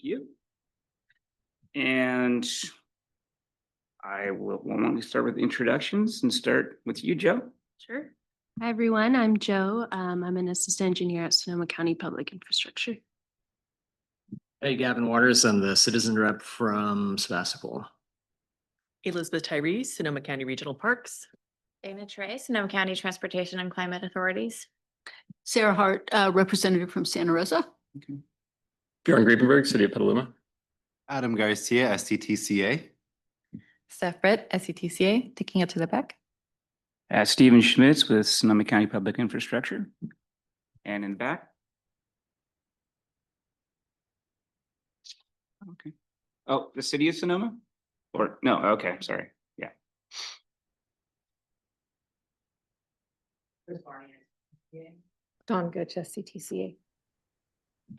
Thank you. And I will want to start with introductions and start with you, Joe. Sure. Hi, everyone. I'm Joe. I'm an assistant engineer at Sonoma County Public Infrastructure. Hey, Gavin Waters. I'm the citizen rep from Sebastopol. Elizabeth Tyree, Sonoma County Regional Parks. Dana Trey, Sonoma County Transportation and Climate Authorities. Sarah Hart, representative from Santa Rosa. Okay. Bjorn Griepenberg, City of Petaluma. Adam Garcia, SCTCA. Steph Britt, SCTCA, taking it to the back. Stephen Schmitz with Sonoma County Public Infrastructure. And in the back. Okay. Oh, the city of Sonoma? Or no, okay, sorry. Yeah. Dawn Gooch, SCTCA.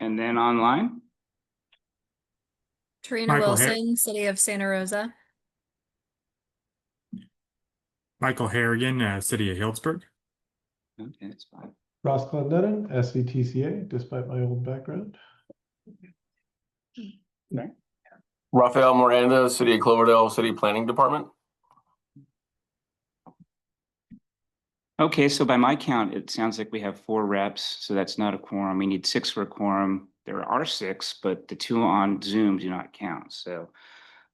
And then online. Tarina Wilson, City of Santa Rosa. Michael Harrigan, City of Healdsburg. Okay, that's fine. Ross Clendenin, SCTCA, despite my old background. Okay. Rafael Miranda, City of Cloverdale, City Planning Department. Okay, so by my count, it sounds like we have 4 reps, so that's not a quorum. We need 6 for a quorum. There are 6, but the 2 on Zoom do not count. So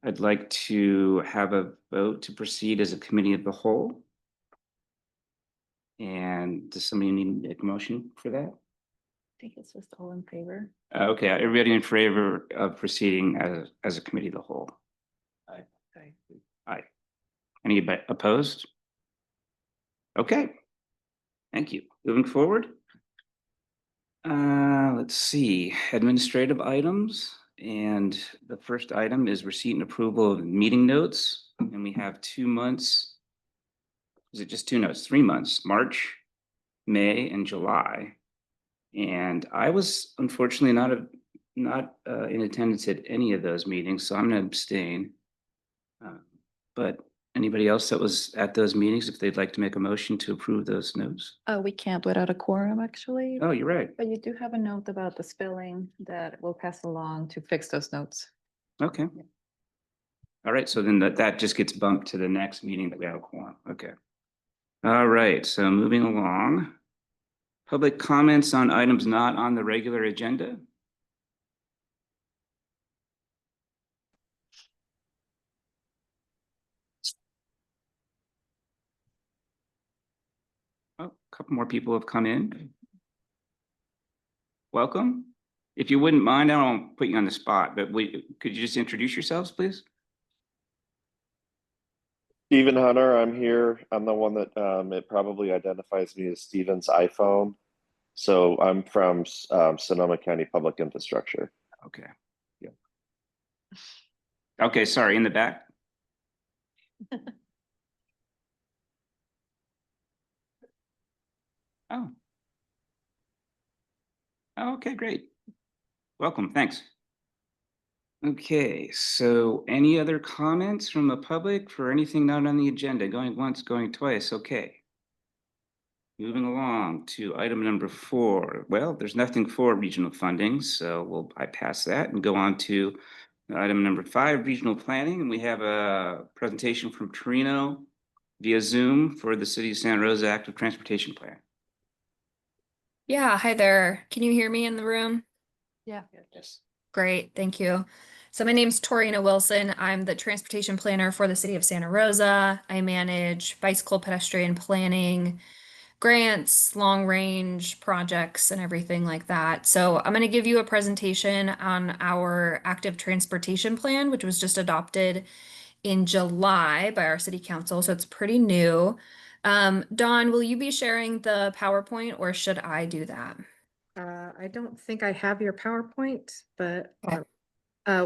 I'd like to have a vote to proceed as a committee of the whole. And does somebody need to make a motion for that? I think it's just all in favor. Okay, everybody in favor of proceeding as a committee of the whole? Aye. Aye. Anybody opposed? Okay. Thank you. Moving forward. Let's see, administrative items. And the first item is receipt and approval of meeting notes. And we have 2 months. Is it just 2 notes? 3 months, March, May, and July. And I was unfortunately not in attendance at any of those meetings, so I'm gonna abstain. But anybody else that was at those meetings, if they'd like to make a motion to approve those notes? We can't without a quorum, actually. Oh, you're right. But you do have a note about the spelling that we'll pass along to fix those notes. Okay. All right, so then that just gets bumped to the next meeting that we have a quorum. Okay. All right, so moving along. Public comments on items not on the regular agenda. Oh, a couple more people have come in. Welcome. If you wouldn't mind, I don't put you on the spot, but could you just introduce yourselves, please? Stephen Hunter, I'm here. I'm the one that it probably identifies me as Stephen's iPhone. So I'm from Sonoma County Public Infrastructure. Okay. Yeah. Okay, sorry, in the back. Oh. Okay, great. Welcome, thanks. Okay, so any other comments from the public for anything not on the agenda? Going once, going twice, okay. Moving along to item number 4. Well, there's nothing for regional funding, so we'll bypass that and go on to item number 5, regional planning. And we have a presentation from Torino via Zoom for the City of Santa Rosa Active Transportation Plan. Yeah, hi there. Can you hear me in the room? Yeah. Yes. Great, thank you. So my name's Torina Wilson. I'm the transportation planner for the City of Santa Rosa. I manage bicycle pedestrian planning, grants, long range projects, and everything like that. So I'm going to give you a presentation on our active transportation plan, which was just adopted in July by our city council. So it's pretty new. Dawn, will you be sharing the PowerPoint or should I do that? I don't think I have your PowerPoint, but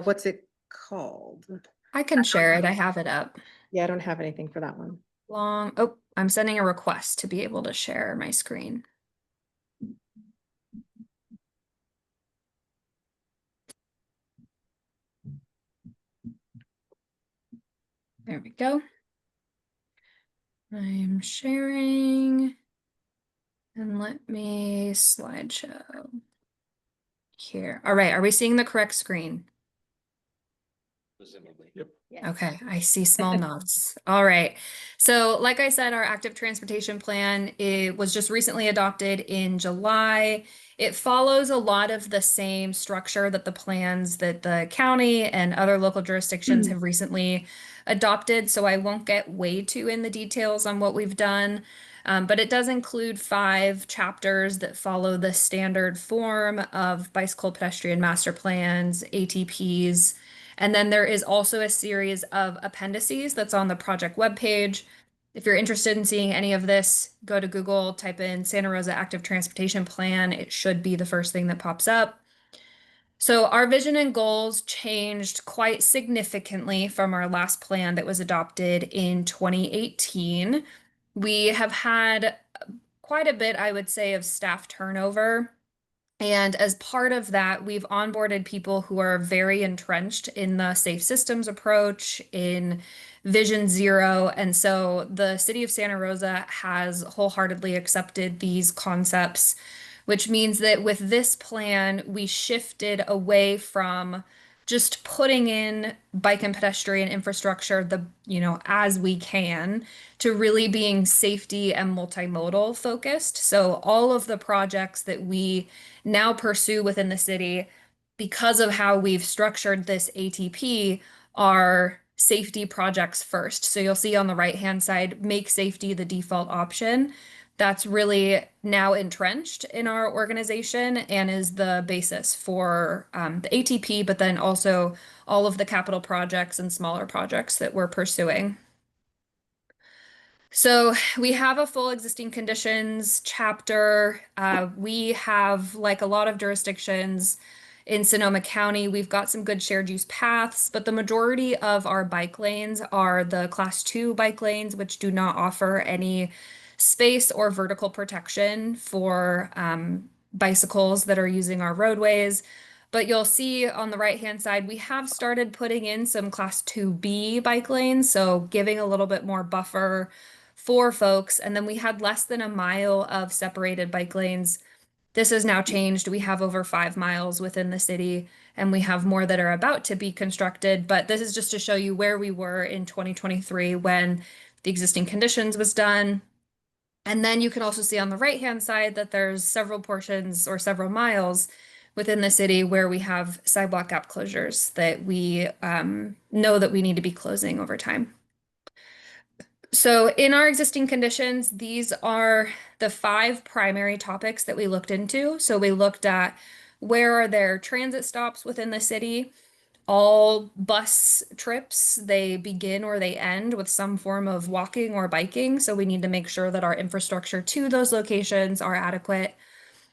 what's it called? I can share it. I have it up. Yeah, I don't have anything for that one. Oh, I'm sending a request to be able to share my screen. There we go. I'm sharing. And let me slideshow here. All right, are we seeing the correct screen? Presumably. Yep. Okay, I see small nods. All right. So like I said, our active transportation plan, it was just recently adopted in July. It follows a lot of the same structure that the plans that the county and other local jurisdictions have recently adopted. So I won't get way too in the details on what we've done. But it does include 5 chapters that follow the standard form of bicycle pedestrian master plans, ATPs. And then there is also a series of appendices that's on the project webpage. If you're interested in seeing any of this, go to Google, type in Santa Rosa Active Transportation Plan. It should be the first thing that pops up. So our vision and goals changed quite significantly from our last plan that was adopted in 2018. We have had quite a bit, I would say, of staff turnover. And as part of that, we've onboarded people who are very entrenched in the safe systems approach, in Vision Zero. And so the city of Santa Rosa has wholeheartedly accepted these concepts, which means that with this plan, we shifted away from just putting in bike and pedestrian infrastructure as we can, to really being safety and multimodal focused. So all of the projects that we now pursue within the city, because of how we've structured this ATP, are safety projects first. So you'll see on the right-hand side, make safety the default option. That's really now entrenched in our organization and is the basis for the ATP, but then also all of the capital projects and smaller projects that we're pursuing. So we have a full existing conditions chapter. We have, like a lot of jurisdictions in Sonoma County, we've got some good shared use paths, but the majority of our bike lanes are the Class 2 bike lanes, which do not offer any space or vertical protection for bicycles that are using our roadways. But you'll see on the right-hand side, we have started putting in some Class 2B bike lanes, so giving a little bit more buffer for folks. And then we had less than a mile of separated bike lanes. This has now changed. We have over 5 miles within the city, and we have more that are about to be constructed. But this is just to show you where we were in 2023 when the existing conditions was done. And then you can also see on the right-hand side that there's several portions or several miles within the city where we have sidewalk gap closures that we know that we need to be closing over time. So in our existing conditions, these are the 5 primary topics that we looked into. So we looked at where are there transit stops within the city. All bus trips, they begin or they end with some form of walking or biking. So we need to make sure that our infrastructure to those locations are adequate.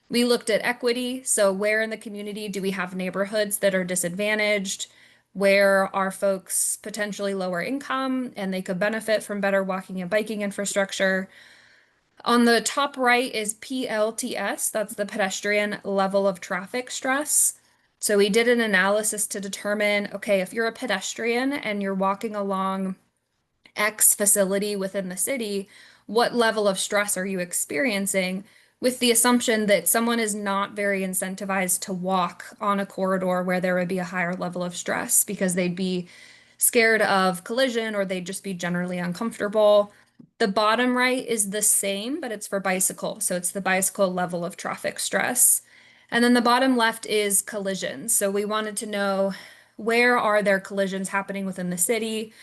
We looked at equity. So where in the community do we have neighborhoods that are disadvantaged? Where are folks potentially lower income and they could benefit from better walking and biking infrastructure? On the top right is PLTS, that's the pedestrian level of traffic stress. So we did an analysis to determine, okay, if you're a pedestrian and you're walking along X facility within the city, what level of stress are you experiencing? With the assumption that someone is not very incentivized to walk on a corridor where there would be a higher level of stress because they'd be scared of collision or they'd just be generally uncomfortable. The bottom right is the same, but it's for bicycle. So it's the bicycle level of traffic stress. And then the bottom left is collisions. So we wanted to know, where are there collisions happening within the city?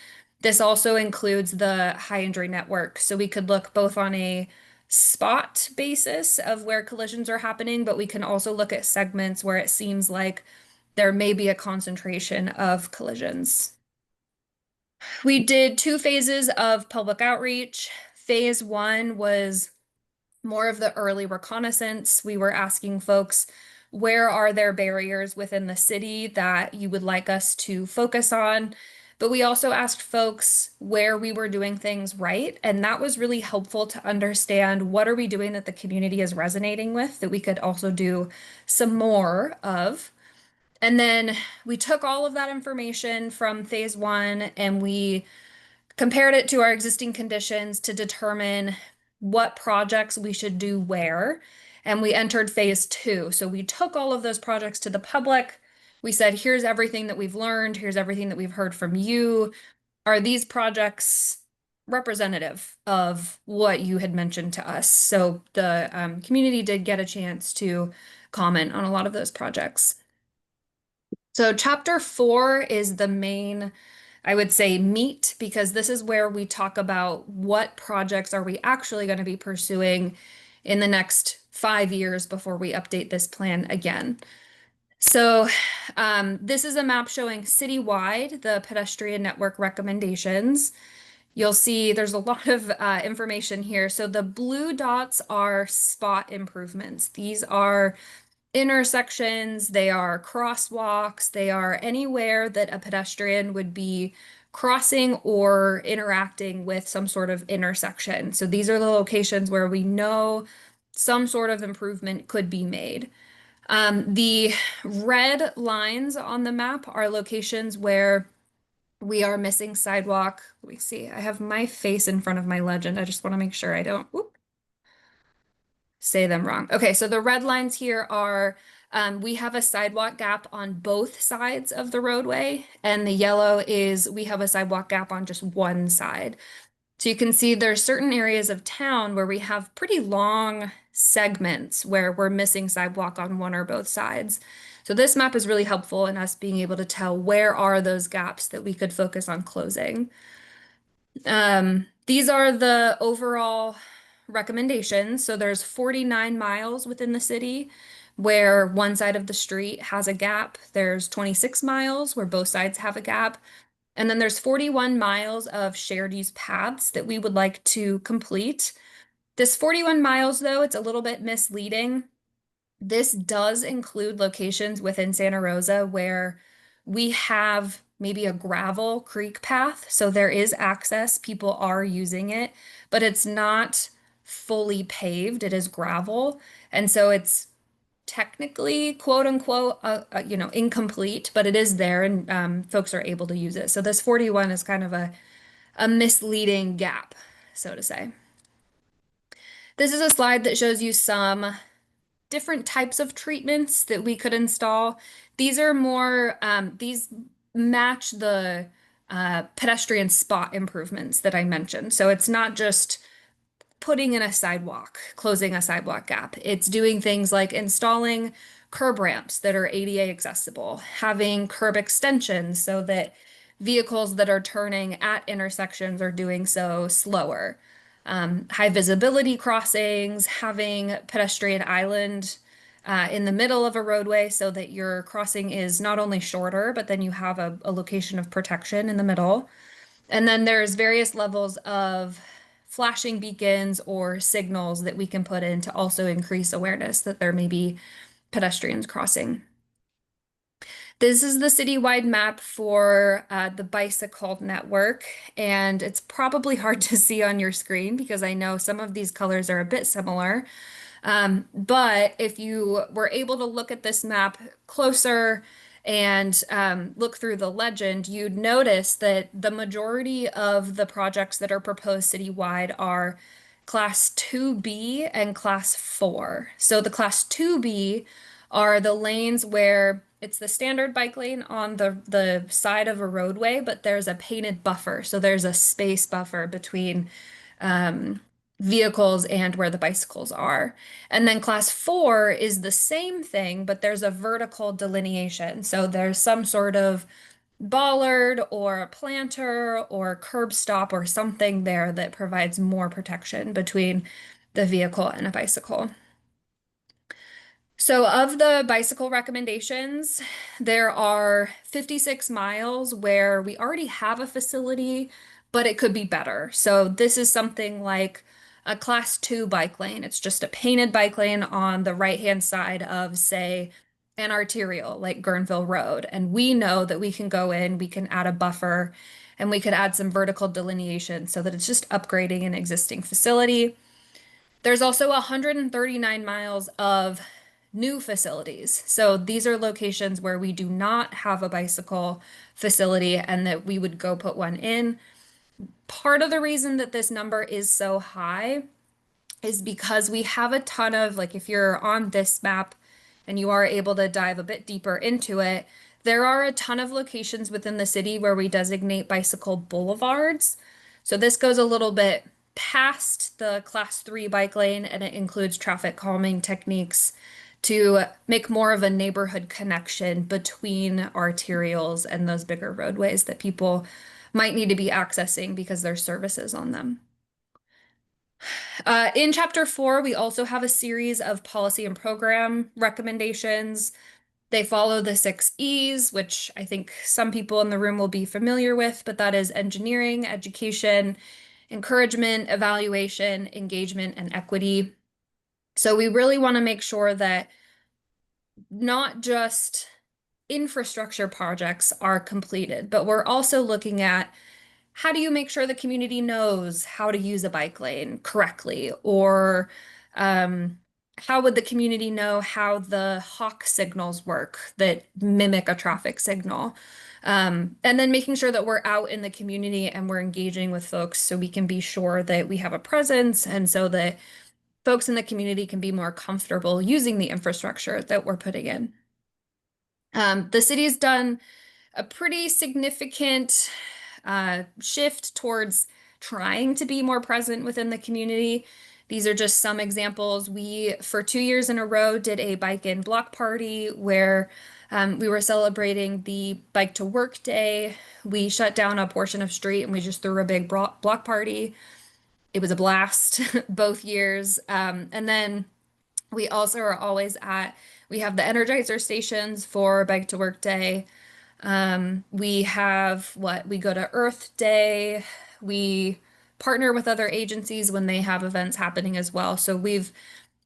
This also includes the high injury network. So we could look both on a spot basis of where collisions are happening, but we can also look at segments where it seems like there may be a concentration of collisions. We did 2 phases of public outreach. Phase 1 was more of the early reconnaissance. We were asking folks, where are there barriers within the city that you would like us to focus on? But we also asked folks where we were doing things right. And that was really helpful to understand, what are we doing that the community is resonating with that we could also do some more of. And then we took all of that information from phase 1 and we compared it to our existing conditions to determine what projects we should do where. And we entered phase 2. So we took all of those projects to the public. we said, here's everything that we've learned, here's everything that we've heard from you. Are these projects representative of what you had mentioned to us? So the community did get a chance to comment on a lot of those projects. So chapter 4 is the main, I would say, meat, because this is where we talk about what projects are we actually going to be pursuing in the next 5 years before we update this plan again. So this is a map showing citywide the pedestrian network recommendations. You'll see there's a lot of information here. So the blue dots are spot improvements. These are intersections, they are crosswalks, they are anywhere that a pedestrian would be crossing or interacting with some sort of intersection. So these are the locations where we know some sort of improvement could be made. The red lines on the map are locations where we are missing sidewalk. Let me see. I have my face in front of my legend. I just want to make sure I don't say them wrong. Okay, so the red lines here are we have a sidewalk gap on both sides of the roadway, and the yellow is we have a sidewalk gap on just one side. So you can see there's certain areas of town where we have pretty long segments where we're missing sidewalk on one or both sides. So this map is really helpful in us being able to tell where are those gaps that we could focus on closing. These are the overall recommendations. So there's 49 miles within the city where one side of the street has a gap. There's 26 miles where both sides have a gap. And then there's 41 miles of shared use paths that we would like to complete. This 41 miles, though, it's a little bit misleading. This does include locations within Santa Rosa where we have maybe a gravel creek path. So there is access, people are using it, but it's not fully paved. It is gravel. And so it's technically, quote unquote, incomplete, but it is there and folks are able to use it. So this 41 is kind of a misleading gap, so to say. This is a slide that shows you some different types of treatments that we could install. These are more, these match the pedestrian spot improvements that I mentioned. So it's not just putting in a sidewalk, closing a sidewalk gap. It's doing things like installing curb ramps that are ADA accessible, having curb extensions so that vehicles that are turning at intersections are doing so slower. High visibility crossings, having pedestrian island in the middle of a roadway so that your crossing is not only shorter, but then you have a location of protection in the middle. And then there's various levels of flashing beacons or signals that we can put in to also increase awareness that there may be pedestrians crossing. This is the citywide map for the bicycle network, and it's probably hard to see on your screen because I know some of these colors are a bit similar. But if you were able to look at this map closer and look through the legend, you'd notice that the majority of the projects that are proposed citywide are Class 2B and Class 4. So the Class 2B are the lanes where it's the standard bike lane on the side of a roadway, but there's a painted buffer. So there's a space buffer between vehicles and where the bicycles are. And then Class 4 is the same thing, but there's a vertical delineation. So there's some sort of bollard or a planter or curb stop or something there that provides more protection between the vehicle and a bicycle. So of the bicycle recommendations, there are 56 miles where we already have a facility, but it could be better. So this is something like a Class 2 bike lane. It's just a painted bike lane on the right-hand side of, say, an arterial like Guerneville Road. And we know that we can go in, we can add a buffer, and we could add some vertical delineation so that it's just upgrading an existing facility. There's also 139 miles of new facilities. So these are locations where we do not have a bicycle facility and that we would go put one in. Part of the reason that this number is so high is because we have a ton of, like if you're on this map and you are able to dive a bit deeper into it, there are a ton of locations within the city where we designate bicycle boulevards. So this goes a little bit past the class 3 bike lane, and it includes traffic calming techniques to make more of a neighborhood connection between arterials and those bigger roadways that people might need to be accessing because there's services on them. In chapter 4, we also have a series of policy and program recommendations. They follow the 6 E's, which I think some people in the room will be familiar with, but that is engineering, education, encouragement, evaluation, engagement, and equity. So we really want to make sure that not just infrastructure projects are completed, but we're also looking at how do you make sure the community knows how to use a bike lane correctly? Or how would the community know how the hawk signals work that mimic a traffic signal? And then making sure that we're out in the community and we're engaging with folks so we can be sure that we have a presence and so that folks in the community can be more comfortable using the infrastructure that we're putting in. The city's done a pretty significant shift towards trying to be more present within the community. These are just some examples. We, for 2 years in a row, did a bike-in block party where we were celebrating the Bike to Work Day. We shut down a portion of street and we just threw a big block party. It was a blast both years. And then we also are always we have the Energizer stations for Bike to Work Day. We have we go to Earth Day. We partner with other agencies when they have events happening as well. So we've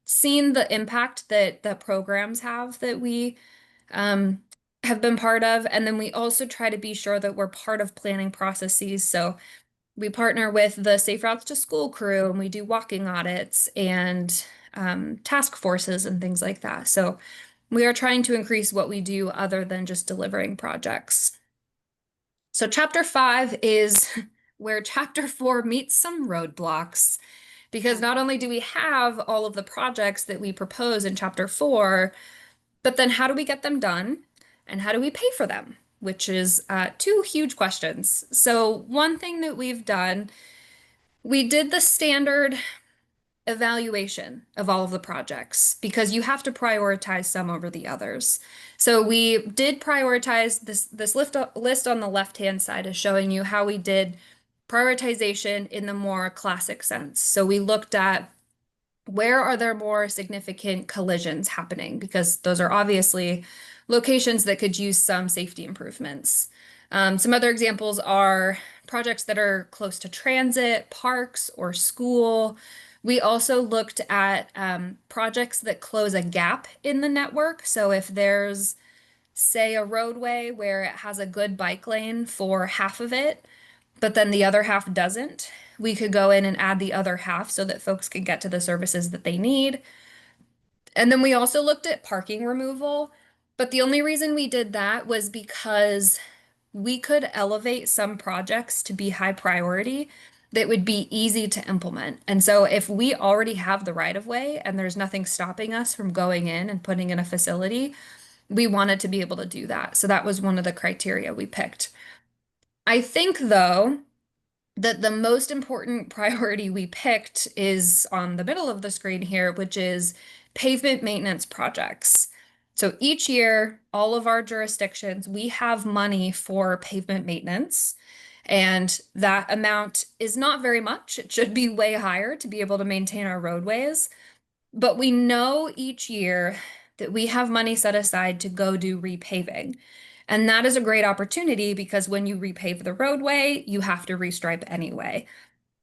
seen the impact that the programs have that we have been part of. And then we also try to be sure that we're part of planning processes. So we partner with the Safe Routes to School crew and we do walking audits and task forces and things like that. So we are trying to increase what we do other than just delivering projects. So chapter 5 is where chapter 4 meets some roadblocks, because not only do we have all of the projects that we propose in chapter 4, but then how do we get them done and how do we pay for them, which is 2 huge questions. So one thing that we've done, we did the standard evaluation of all of the projects because you have to prioritize some over the others. So we did prioritize this list on the left-hand side is showing you how we did prioritization in the more classic sense. So we looked at where are there more significant collisions happening, because those are obviously locations that could use some safety improvements. Some other examples are projects that are close to transit, parks, or school. We also looked at projects that close a gap in the network. So if there's, say, a roadway where it has a good bike lane for half of it, but then the other half doesn't, we could go in and add the other half so that folks can get to the services that they need. And then we also looked at parking removal, but the only reason we did that was because we could elevate some projects to be high priority that would be easy to implement. And so if we already have the right of way and there's nothing stopping us from going in and putting in a facility, we wanted to be able to do that. So that was one of the criteria we picked. I think, though, that the most important priority we picked is on the middle of the screen here, which is pavement maintenance projects. So each year, all of our jurisdictions, we have money for pavement maintenance. And that amount is not very much. It should be way higher to be able to maintain our roadways. But we know each year that we have money set aside to go do repaving. And that is a great opportunity because when you repave the roadway, you have to restripe anyway.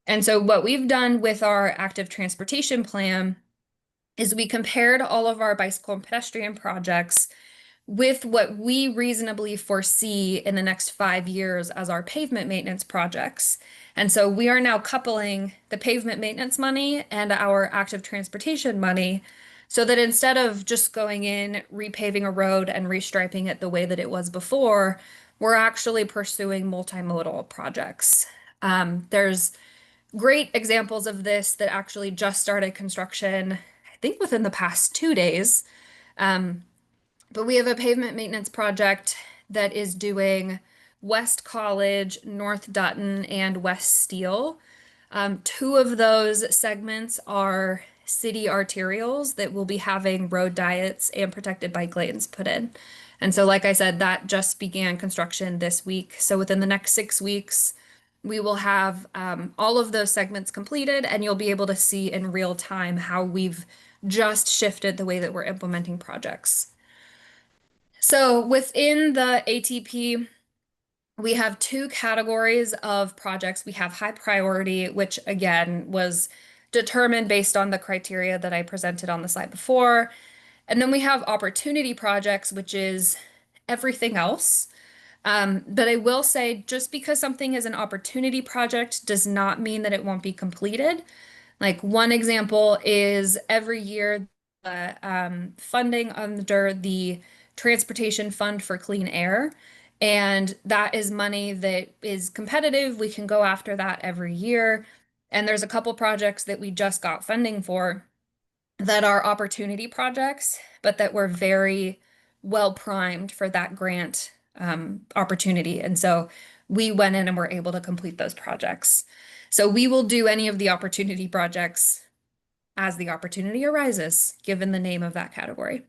And so what we've done with our active transportation plan is we compared all of our bicycle and pedestrian projects with what we reasonably foresee in the next 5 years as our pavement maintenance projects. And so we are now coupling the pavement maintenance money and our active transportation money so that instead of just going in, repaving a road and restriping it the way that it was before, we're actually pursuing multimodal projects. There's great examples of this that actually just started construction, I think within the past 2 days. But we have a pavement maintenance project that is doing West College, North Dutton, and West Steele. Two of those segments are city arterials that will be having road diets and protected bike lanes put in. And so, like I said, that just began construction this week. So within the next 6 weeks, we will have all of those segments completed, and you'll be able to see in real time how we've just shifted the way that we're implementing projects. So within the ATP, we have two categories of projects. We have high priority, which again was determined based on the criteria that I presented on the slide before. And then we have opportunity projects, which is everything else. But I will say, just because something is an opportunity project does not mean that it won't be completed. Like one example is every year, funding under the Transportation Fund for Clean Air. And that is money that is competitive. We can go after that every year. And there's a couple projects that we just got funding for that are opportunity projects, but that were very well primed for that grant opportunity. And so we went in and were able to complete those projects. So we will do any of the opportunity projects as the opportunity arises, given the name of that category.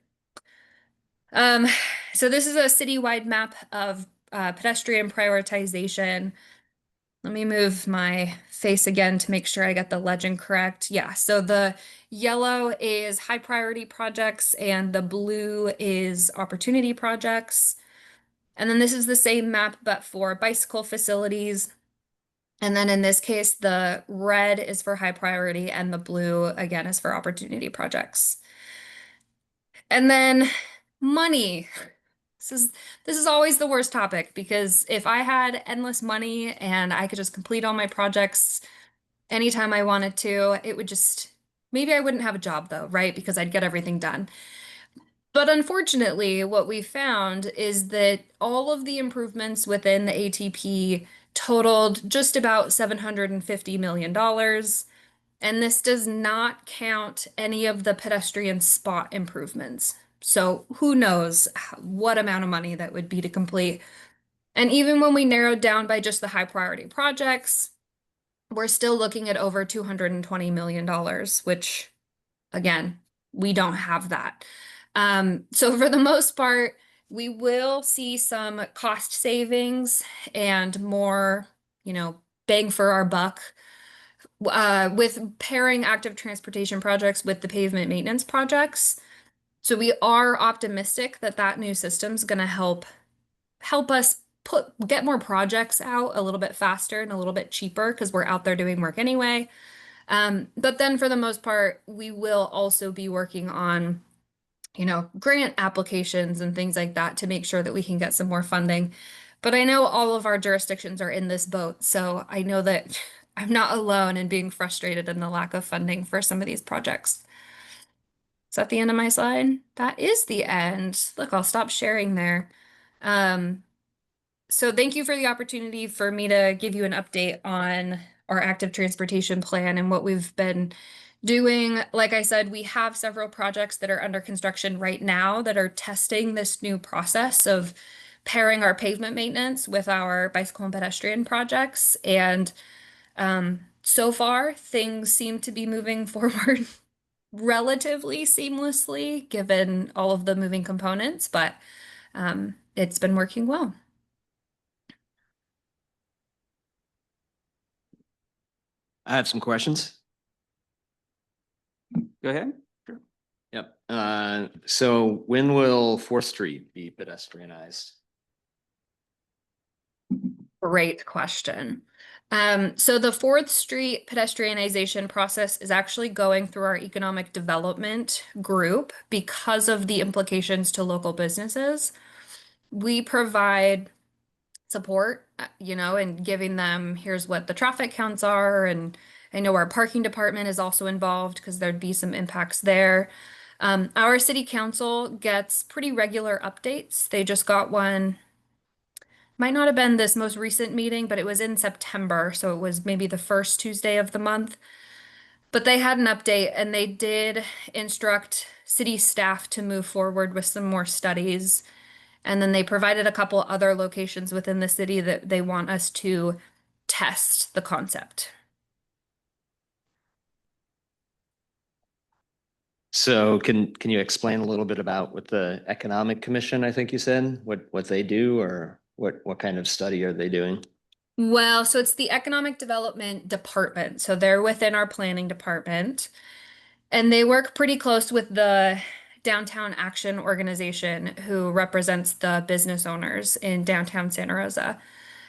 So this is a citywide map of pedestrian prioritization. Let me move my face again to make sure I get the legend correct. Yeah, so the yellow is high priority projects and the blue is opportunity projects. And then this is the same map, but for bicycle facilities. And then in this case, the red is for high priority and the blue, again, is for opportunity projects. And then money. This is always the worst topic, because if I had endless money and I could just complete all my projects anytime I wanted to, it would just, maybe I wouldn't have a job though, right? Because I'd get everything done. But unfortunately, what we found is that all of the improvements within the ATP totaled just about $750 million. And this does not count any of the pedestrian spot improvements. So who knows what amount of money that would be to complete. And even when we narrowed down by just the high priority projects, we're still looking at over $220 million, which again, we don't have that. So for the most part, we will see some cost savings and more, bang for our buck with pairing active transportation projects with the pavement maintenance projects. So we are optimistic that that new system is going to help us get more projects out a little bit faster and a little bit cheaper, because we're out there doing work anyway. But then for the most part, we will also be working on, grant applications and things like that to make sure that we can get some more funding. But I know all of our jurisdictions are in this boat, so I know that I'm not alone in being frustrated in the lack of funding for some of these projects. Is that the end of my slide? That is the end. Look, I'll stop sharing there. So thank you for the opportunity for me to give you an update on our active transportation plan and what we've been doing. Like I said, we have several projects that are under construction right now that are testing this new process of pairing our pavement maintenance with our bicycle and pedestrian projects. And so far, things seem to be moving forward relatively seamlessly, given all of the moving components, but it's been working well. I have some questions. Go ahead. Sure. Yep. So when will 4th Street be pedestrianized? Great question. So the 4th Street pedestrianization process is actually going through our economic development group because of the implications to local businesses. We provide support, and giving them, here's what the traffic counts are. And I know our parking department is also involved because there'd be some impacts there. Our city council gets pretty regular updates. They just got one. Might not have been this most recent meeting, but it was in September, so it was maybe the first Tuesday of the month. But they had an update, and they did instruct city staff to move forward with some more studies. And then they provided a couple other locations within the city that they want us to test the concept. So can you explain a little bit about what the Economic Commission, I think you said, what they do, or what kind of study are they doing? Well, so it's the Economic Development Department. So they're within our planning department. And they work pretty close with the Downtown Action Organization, who represents the business owners in downtown Santa Rosa.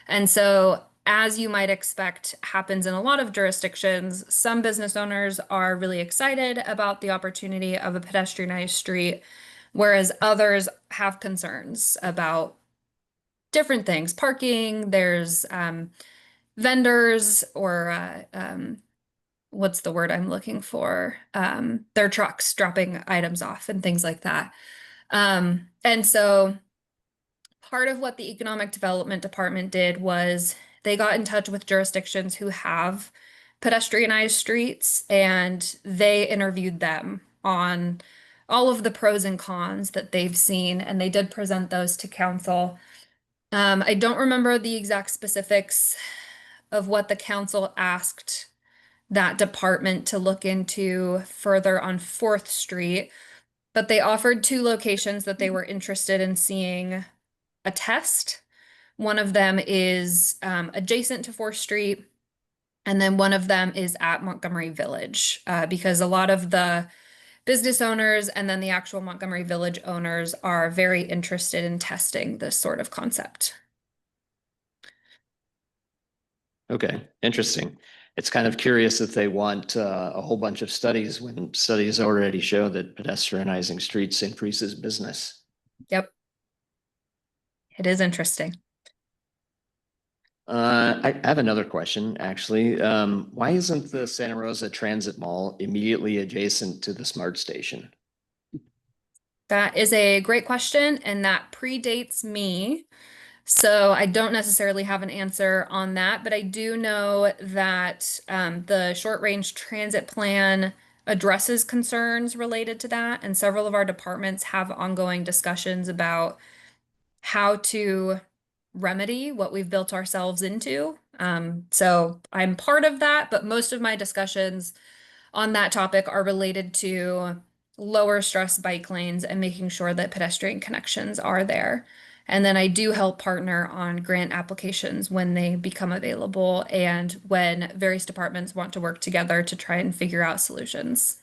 And so, as you might expect, happens in a lot of jurisdictions, some business owners are really excited about the opportunity of a pedestrianized street, whereas others have concerns about different things. Parking, there's vendors or what's the word I'm looking for? Their trucks dropping items off and things like that. And so part of what the Economic Development Department did was they got in touch with jurisdictions who have pedestrianized streets, and they interviewed them on all of the pros and cons that they've seen, and they did present those to council. I don't remember the exact specifics of what the council asked that department to look into further on 4th Street, but they offered 2 locations that they were interested in seeing a test. One of them is adjacent to 4th Street, and then one of them is at Montgomery Village, because a lot of the business owners and then the actual Montgomery Village owners are very interested in testing this sort of concept. Okay, interesting. It's kind of curious that they want a whole bunch of studies when studies already show that pedestrianizing streets increases business. Yep. It is interesting. I have another question, actually. Why isn't the Santa Rosa Transit Mall immediately adjacent to the Smart Station? That is a great question, and that predates me. So I don't necessarily have an answer on that, but I do know that the short range transit plan addresses concerns related to that, and several of our departments have ongoing discussions about how to remedy what we've built ourselves into. So I'm part of that, but most of my discussions on that topic are related to lower stress bike lanes and making sure that pedestrian connections are there. And then I do help partner on grant applications when they become available and when various departments want to work together to try and figure out solutions.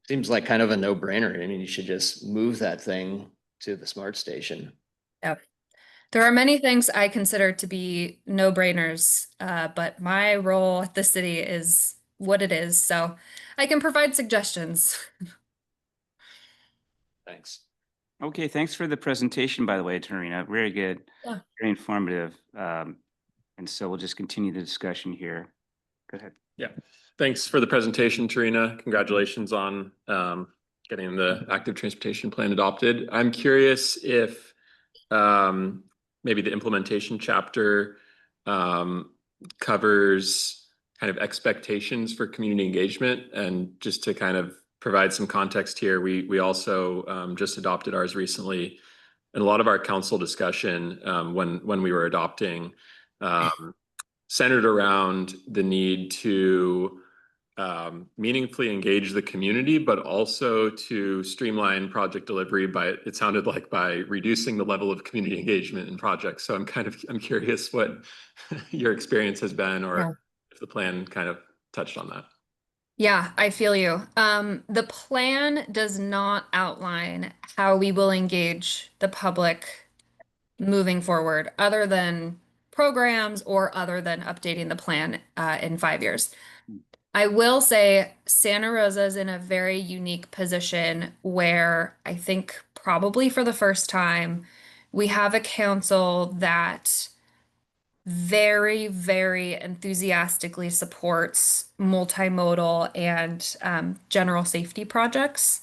Seems like kind of a no-brainer. I mean, you should just move that thing to the Smart Station. Yep. There are many things I consider to be no-brainers, but my role at the city is what it is. So I can provide suggestions. Thanks. Okay, thanks for the presentation, by the way, Tarina. Very good. Yeah. Very informative. And so we'll just continue the discussion here. Go ahead. Yeah, thanks for the presentation, Tarina. Congratulations on getting the active transportation plan adopted. I'm curious if maybe the implementation chapter covers kind of expectations for community engagement. And just to kind of provide some context here, we also just adopted ours recently. And a lot of our council discussion when we were adopting centered around the need to meaningfully engage the community, but also to streamline project delivery by, it sounded like, by reducing the level of community engagement in projects. So I'm curious what your experience has been, or if the plan kind of touched on that. Yeah, I feel you. The plan does not outline how we will engage the public moving forward, other than programs or other than updating the plan in 5 years. I will say Santa Rosa is in a very unique position where I think probably for the first time, we have a council that very, very enthusiastically supports multimodal and general safety projects.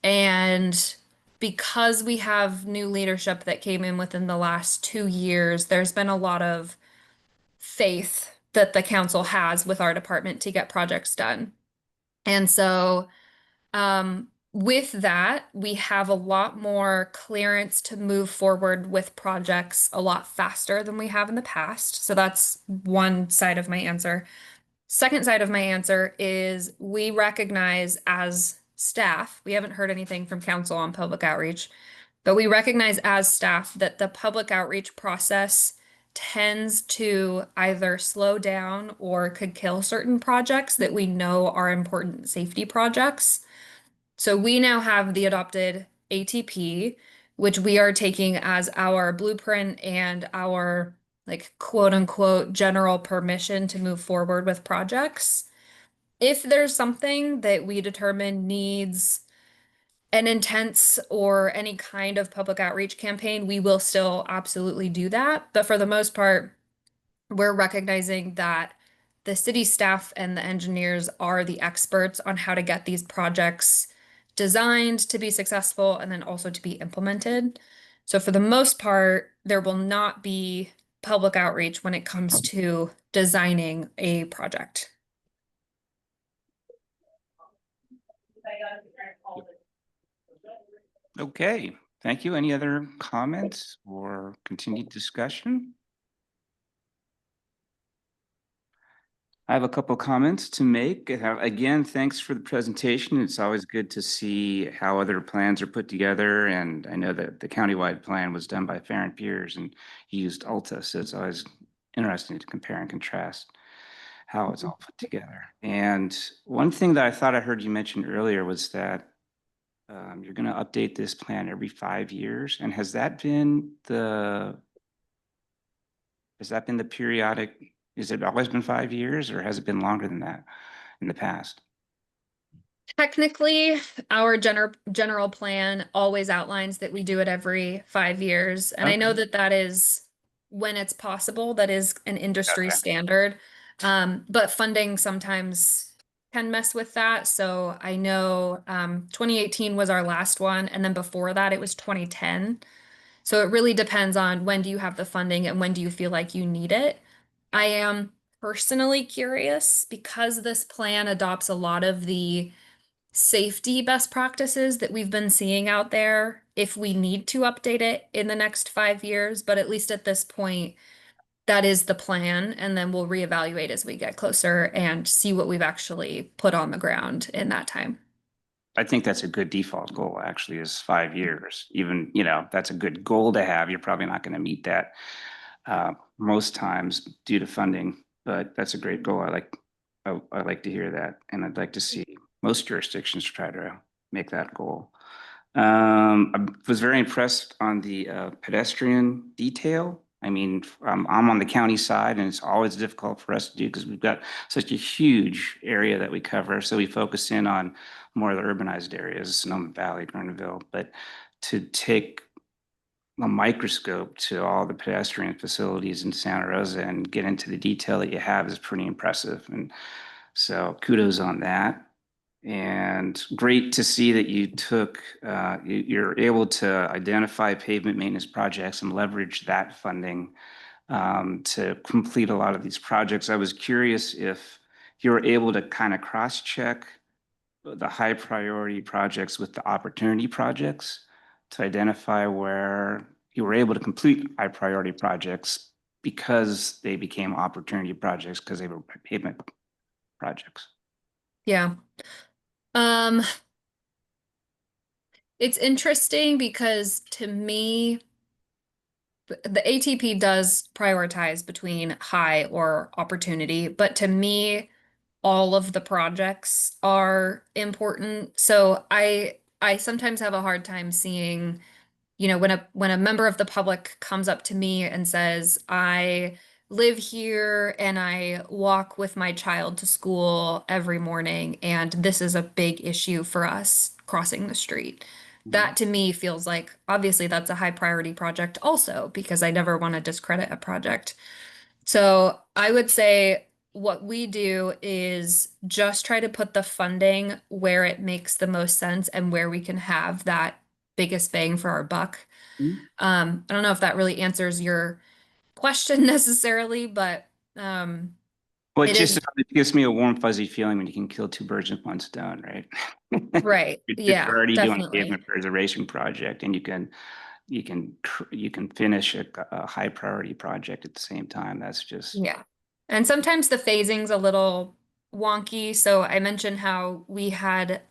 And because we have new leadership that came in within the last 2 years, there's been a lot of faith that the council has with our department to get projects done. And so with that, we have a lot more clearance to move forward with projects a lot faster than we have in the past. So that's one side of my answer. Second side of my answer is we recognize as staff, we haven't heard anything from council on public outreach, but we recognize as staff that the public outreach process tends to either slow down or could kill certain projects that we know are important safety projects. So we now have the adopted ATP, which we are taking as our blueprint and our like quote unquote general permission to move forward with projects. If there's something that we determine needs an intense or any kind of public outreach campaign, we will still absolutely do that. But for the most part, we're recognizing that the city staff and the engineers are the experts on how to get these projects designed to be successful and then also to be implemented. So for the most part, there will not be public outreach when it comes to designing a project. Okay, thank you. Any other comments or continued discussion? I have a couple comments to make. Again, thanks for the presentation. It's always good to see how other plans are put together. And I know that the countywide plan was done by Farron Piers and used Alta. So it's always interesting to compare and contrast how it's all put together. And one thing that I thought I heard you mention earlier was that you're going to update this plan every 5 years. And has that been the periodic? Is it always been 5 years, or has it been longer than that in the past? Technically, our general plan always outlines that we do it every 5 years. And I know Okay. that that is when it's possible, that is an industry standard. But funding sometimes can mess with that. So I know 2018 was our last one. And then before that, it was 2010. So it really depends on when do you have the funding and when do you feel like you need it. I am personally curious because this plan adopts a lot of the safety best practices that we've been seeing out there if we need to update it in the next 5 years, but at least at this point, that is the plan. And then we'll reevaluate as we get closer and see what we've actually put on the ground in that time. I think that's a good default goal, actually, is 5 years. Even, that's a good goal to have. You're probably not going to meet that most times due to funding, but that's a great goal. I like to hear that, and I'd like to see most jurisdictions try to make that goal. I was very impressed on the pedestrian detail. I mean, I'm on the county side, and it's always difficult for us to do because we've got such a huge area that we cover. So we focus in on more of the urbanized areas, Sonoma Valley, Gurneville, but to take a microscope to all the pedestrian facilities in Santa Rosa and get into the detail that you have is pretty impressive. And so kudos on that. And great to see that you you're able to identify pavement maintenance projects and leverage that funding to complete a lot of these projects. I was curious if you were able to kind of cross-check the high priority projects with the opportunity projects to identify where you were able to complete high priority projects because they became opportunity projects because they were pavement projects. Yeah. It's interesting because to me, the ATP does prioritize between high or opportunity, but to me, all of the projects are important. So I sometimes have a hard time seeing, when a member of the public comes up to me and says, I live here and I walk with my child to school every morning, and this is a big issue for us crossing the street. That to me feels like obviously that's a high priority project also, because I never want to discredit a project. So I would say what we do is just try to put the funding where it makes the most sense and where we can have that biggest bang for our buck. I don't know if that really answers your question necessarily, but Well, It it gives me a warm fuzzy feeling when you can kill two birds with one stone, right? Right. Yeah, You're already doing a definitely. pavement preservation project, and you can finish a high priority project at the same time. That's just Yeah. And sometimes the phasing's a little wonky. So I mentioned how we had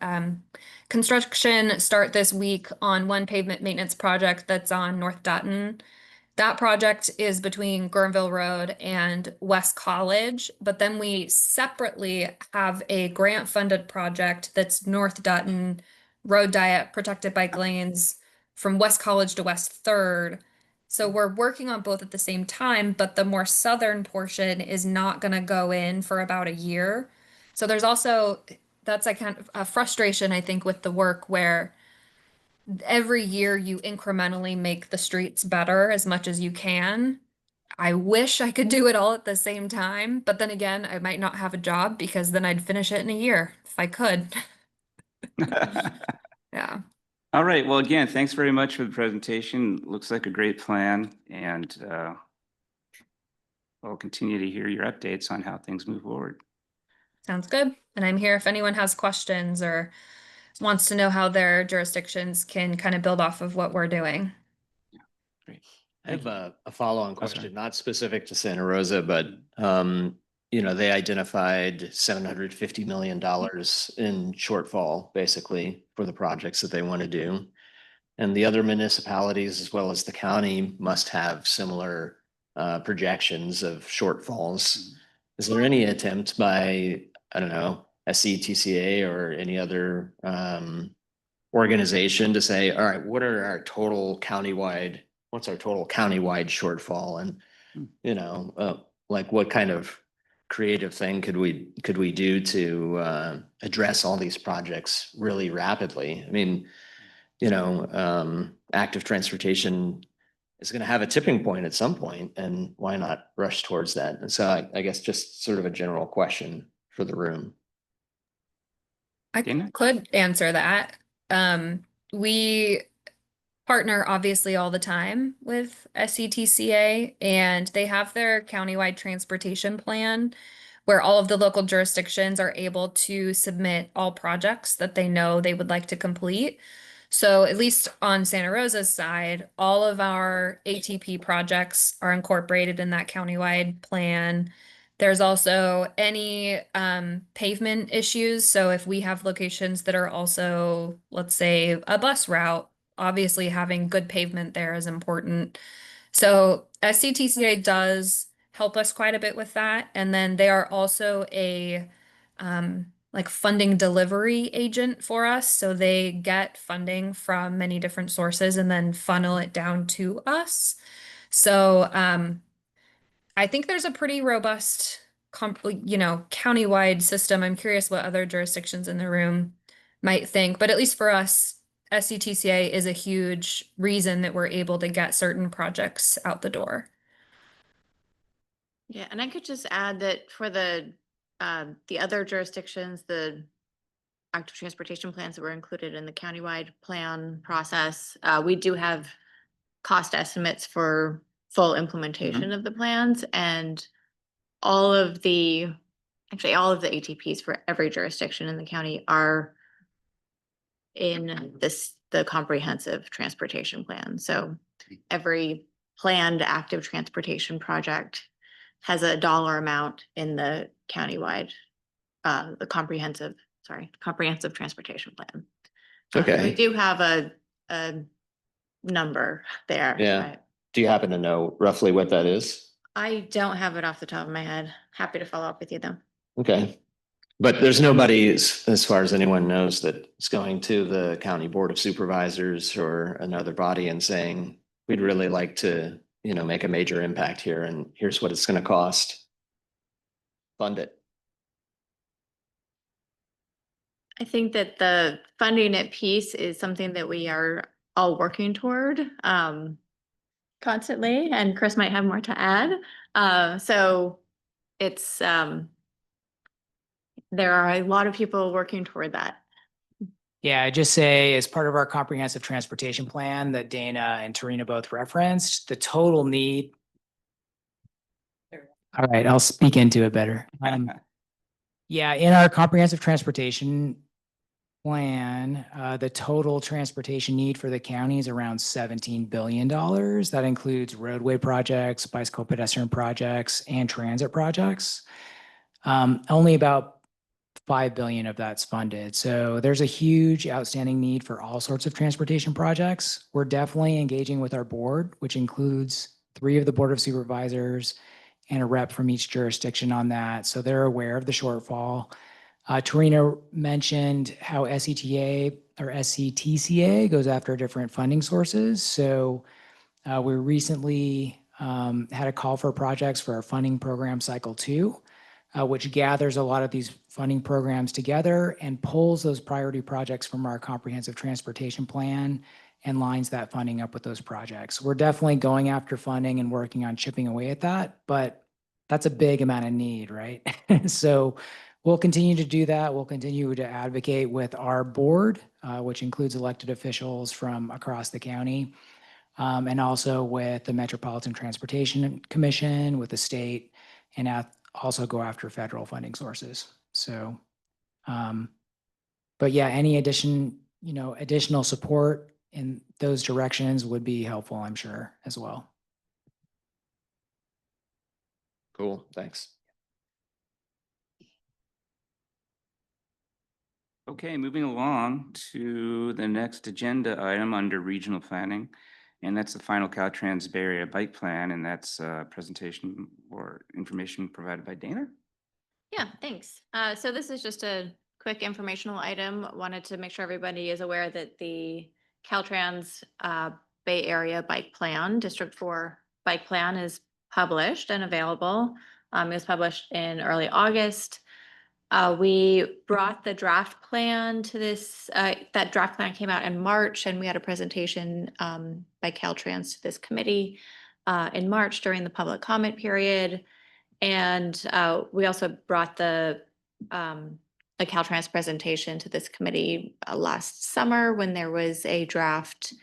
construction start this week on one pavement maintenance project that's on North Dutton. That project is between Guerneville Road and West College, but then we separately have a grant-funded project that's North Dutton Road Diet Protected Bike Lanes from West College to West Third. So we're working on both at the same time, but the more southern portion is not going to go in for about a year. So there's also, that's like kind of a frustration, I think, with the work where every year you incrementally make the streets better as much as you can. I wish I could do it all at the same time, but then again, I might not have a job because then I'd finish it in a year if I could. Yeah. all right. Well, again, thanks very much for the presentation. Looks like a great plan, and I'll continue to hear your updates on how things move forward. Sounds good. And I'm here if anyone has questions or wants to know how their jurisdictions can kind of build off of what we're doing. Great. I have a follow-on sorry. question, not specific to Santa Rosa, but they identified $750 million in shortfall basically for the projects that they want to do. And the other municipalities as well as the county must have similar projections of shortfalls. Is there any attempt by, I don't know, SCTCA or any other organization to say, all right, what's our total countywide shortfall? And, like what kind of creative thing could we do to address all these projects really rapidly? I mean, active transportation is going to have a tipping point at some point, and why not rush towards that? And so I guess just sort of a general question for the room. I Dana? could answer that. We partner obviously all the time with SCTCA, and they have their countywide transportation plan where all of the local jurisdictions are able to submit all projects that they know they would like to complete. So at least on Santa Rosa's side, all of our ATP projects are incorporated in that countywide plan. There's also any pavement issues. So if we have locations that are also, let's say, a bus route, obviously having good pavement there is important. So SCTCA does help us quite a bit with that. And then they are also a like funding delivery agent for us. So they get funding from many different sources and then funnel it down to us. So I think there's a pretty robust, countywide system. I'm curious what other jurisdictions in the room might think, but at least for us, SCTCA is a huge reason that we're able to get certain projects out the door. Yeah, and I could just add that for the other jurisdictions, the active transportation plans that were included in the countywide plan process, we do have cost estimates for full implementation of the plans, and all of the ATPs for every jurisdiction in the county are in the comprehensive transportation plan. So every planned active transportation project has a dollar amount in the countywide, the comprehensive transportation plan. Okay. We do have a number there. Yeah. but Do you happen to know roughly what that is? I don't have it off the top of my head. Happy to follow up with you though. Okay. But there's nobody, as far as anyone knows, that is going to the county board of supervisors or another body and saying, we'd really like to, make a major impact here, and here's what it's going to cost. Fund it. I think that the funding it piece is something that we are all working toward constantly, and Chris might have more to add. So it's there are a lot of people working toward that. Yeah, I just say as part of our comprehensive transportation plan that Dana and Tarina both referenced, the total need All right, I'll speak into it better. Yeah, in our comprehensive transportation plan, the total transportation need for the county is around $17 billion. That includes roadway projects, bicycle pedestrian projects, and transit projects. Only about 5 billion of that's funded. So there's a huge outstanding need for all sorts of transportation projects. We're definitely engaging with our board, which includes 3 of the Board of Supervisors and a rep from each jurisdiction on that. So they're aware of the shortfall. Tarina mentioned how SETA or SCTCA goes after different funding sources. So we recently had a call for projects for our funding program cycle 2, which gathers a lot of these funding programs together and pulls those priority projects from our comprehensive transportation plan and lines that funding up with those projects. We're definitely going after funding and working on chipping away at that, but that's a big amount of need, right? So we'll continue to do that. We'll continue to advocate with our board, which includes elected officials from across the county, and also with the Metropolitan Transportation Commission, with the state, and also go after federal funding sources. So, but yeah, any additional support in those directions would be helpful, I'm sure, as well. Cool, thanks. Okay, moving along to the next agenda item under regional planning. And that's the final Caltrans Bay Area Bike Plan, and that's a presentation or information provided by Dana. Yeah, thanks. So this is just a quick informational item. Wanted to make sure everybody is aware that the Caltrans Bay Area Bike Plan, District 4 Bike Plan is published and available. It was published in early August. We brought the draft plan to this, that draft plan came out in March, and we had a presentation by Caltrans to this committee in March during the public comment period. And we also brought the Caltrans presentation to this committee last summer when there was a draft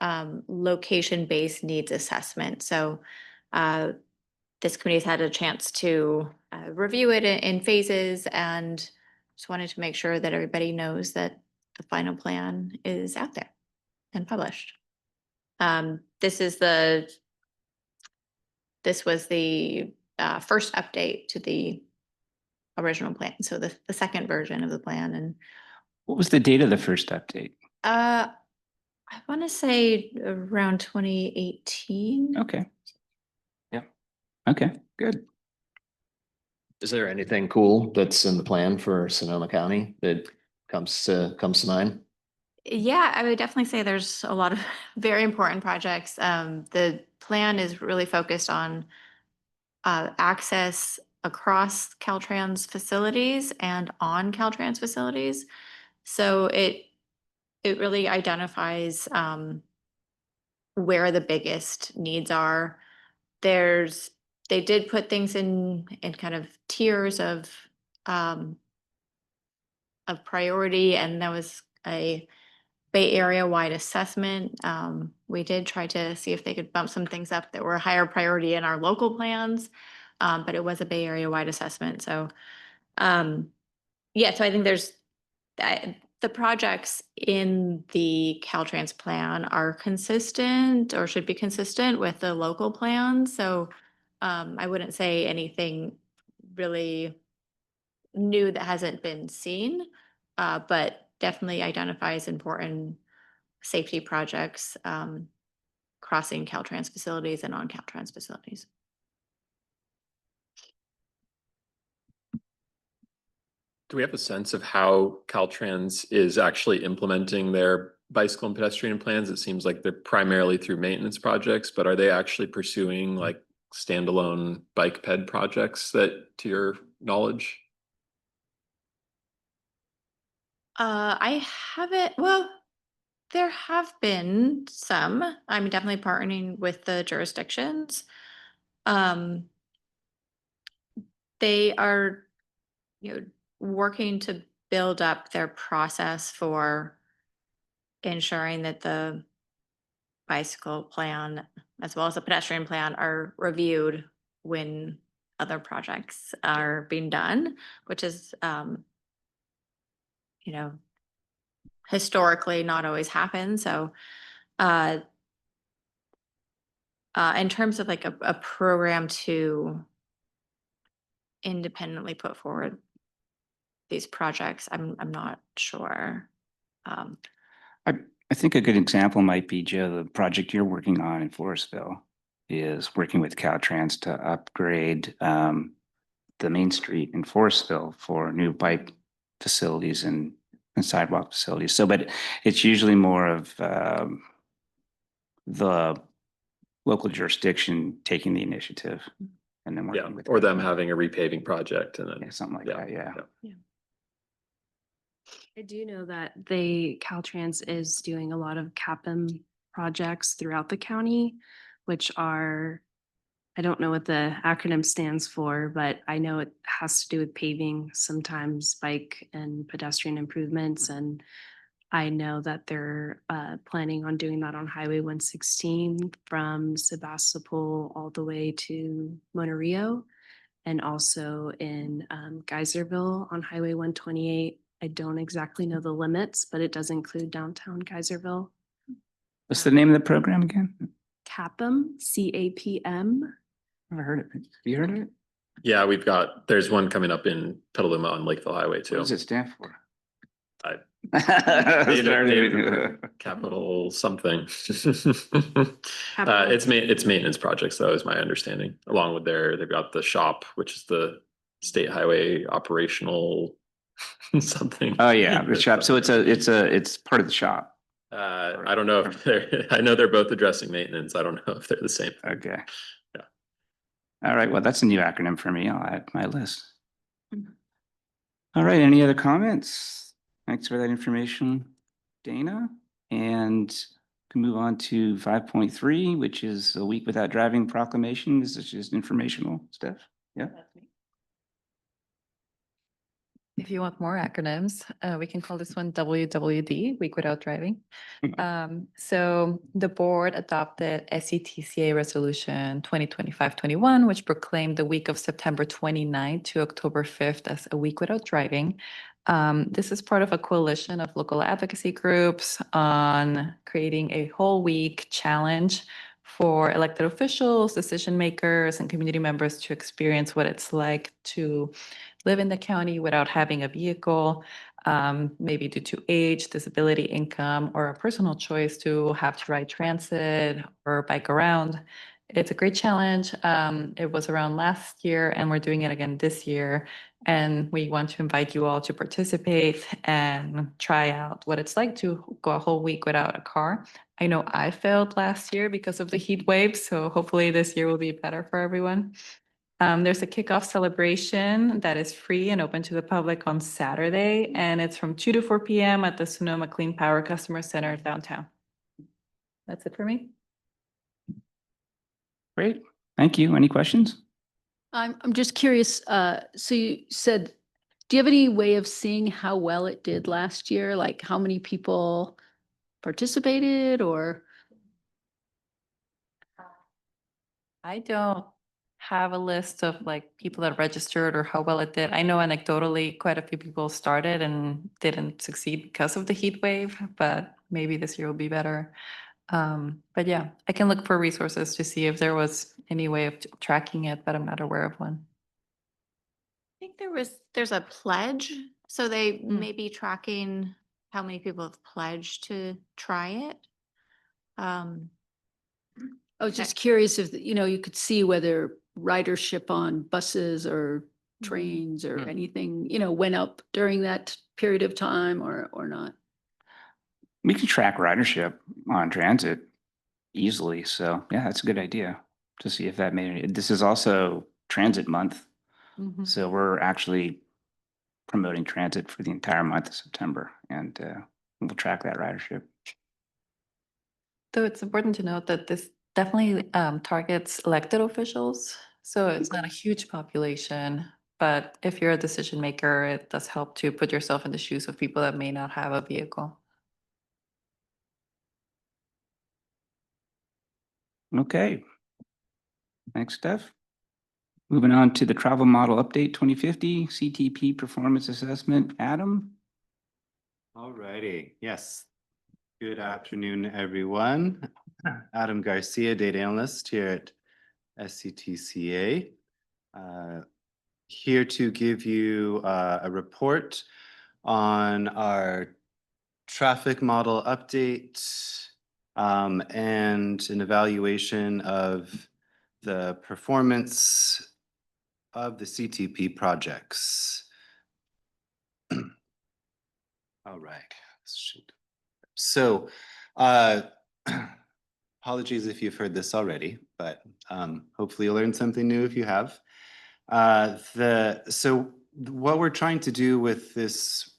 location-based needs assessment. So this committee's had a chance to review it in phases, and just wanted to make sure that everybody knows that the final plan is out there and published. This was the first update to the original plan, so the second version of the plan. And What was the date of the first update? I want to say around 2018. Okay. Yeah. Okay, good. Is there anything cool that's in the plan for Sonoma County that comes to mind? Yeah, I would definitely say there's a lot of very important projects. The plan is really focused on access across Caltrans facilities and on Caltrans facilities. So it really identifies where the biggest needs are. They did put things in kind of tiers of priority, and there was a Bay Area wide assessment. We did try to see if they could bump some things up that were higher priority in our local plans, but it was a Bay Area wide assessment. So yeah, so I think there's the projects in the Caltrans plan are consistent or should be consistent with the local plans. So I wouldn't say anything really new that hasn't been seen, but definitely identifies important safety projects crossing Caltrans facilities and on Caltrans facilities. Do we have a sense of how Caltrans is actually implementing their bicycle and pedestrian plans? It seems like they're primarily through maintenance projects, but are they actually pursuing like standalone bike ped projects that, to your knowledge? I haven't, well, there have been some. I'm definitely partnering with the jurisdictions. They are, working to build up their process for ensuring that the bicycle plan as well as the pedestrian plan are reviewed when other projects are being done, which is, you know, historically not always happened. So, in terms of like a program to independently put forward these projects, I'm not sure. I think a good example might be, Joe, the project you're working on in Forestville is working with Caltrans to upgrade the main street in Forestville for new bike facilities and sidewalk facilities. So, but it's usually more of the local jurisdiction taking the initiative and then Yeah, working with. or them having a repaving project and Yeah, then, something like yeah, that, yeah. I do know that Caltrans is doing a lot of CAPM projects throughout the county, which are, I don't know what the acronym stands for, but I know it has to do with paving, sometimes bike and pedestrian improvements. And I know that they're planning on doing that on Highway 116 from Sebastopol all the way to Monterey, and also in Geyserville on Highway 128. I don't exactly know the limits, but it does include downtown Geyserville. What's the name of the program again? CAPM, CAPM. Never heard of it. Have you heard of it? yeah, there's one coming up in Petaluma on Lakeville Highway What too. does it stand for? I- Sorry. Capital something. It's maintenance projects, though, is my understanding, along with they've got the shop, which is the state highway operational something. Oh, yeah, the shop. So it's part of the shop. I don't know if I know they're both addressing maintenance. I don't know if they're the same thing. Okay. Yeah. All right. Well, that's a new acronym for me. I'll add to my list. All right. Any other comments? Thanks for that information, Dana. And can move on to 5.3, which is a week without driving proclamation. This is just informational stuff. Yeah. If you want more acronyms, we can call this one WWD, Week Without Driving. So the board adopted SCTCA Resolution 2025-21, which proclaimed the week of September 29th to October 5th as a week without driving. This is part of a coalition of local advocacy groups on creating a whole week challenge for elected officials, decision makers, and community members to experience what it's like to live in the county without having a vehicle, maybe due to age, disability, income, or a personal choice to have to ride transit or bike around. It's a great challenge. It was around last year and we're doing it again this year. And we want to invite you all to participate and try out what it's like to go a whole week without a car. I know I failed last year because of the heat wave, so hopefully this year will be better for everyone. There's a kickoff celebration that is free and open to the public on Saturday, and it's from 2 to 4 p.m. at the Sonoma Clean Power Customer Center downtown. That's it for me. Great. Thank you. Any questions? I'm just curious, so you said, do you have any way of seeing how well it did last year? Like how many people participated or? I don't have a list of like people that registered or how well it did. I know anecdotally quite a few people started and didn't succeed because of the heat wave, but maybe this year will be better. But yeah, I can look for resources to see if there was any way of tracking it, but I'm not aware of one. I think there's a pledge, so they may be tracking how many people have pledged to try it. I was just curious if, you could see whether ridership on buses or trains or anything, went up during that period of time or not. We can track ridership on transit easily. So yeah, that's a good idea to see if that made it. This is also transit month. So we're actually promoting transit for the entire month of September, and we'll track that ridership. Though it's important to note that this definitely targets elected officials. So it's not a huge population, but if you're a decision maker, it does help to put yourself in the shoes of people that may not have a vehicle. Okay. Thanks, Steph. Moving on to the travel model update 2050 CTP performance assessment. Adam? Alrighty, yes. Good afternoon, everyone. Adam Garcia, data analyst here at SCTCA. Here to give you a report on our traffic model update and an evaluation of the performance of the CTP projects. All right. So, apologies if you've heard this already, but hopefully you'll learn something new if you have. What we're trying to do with this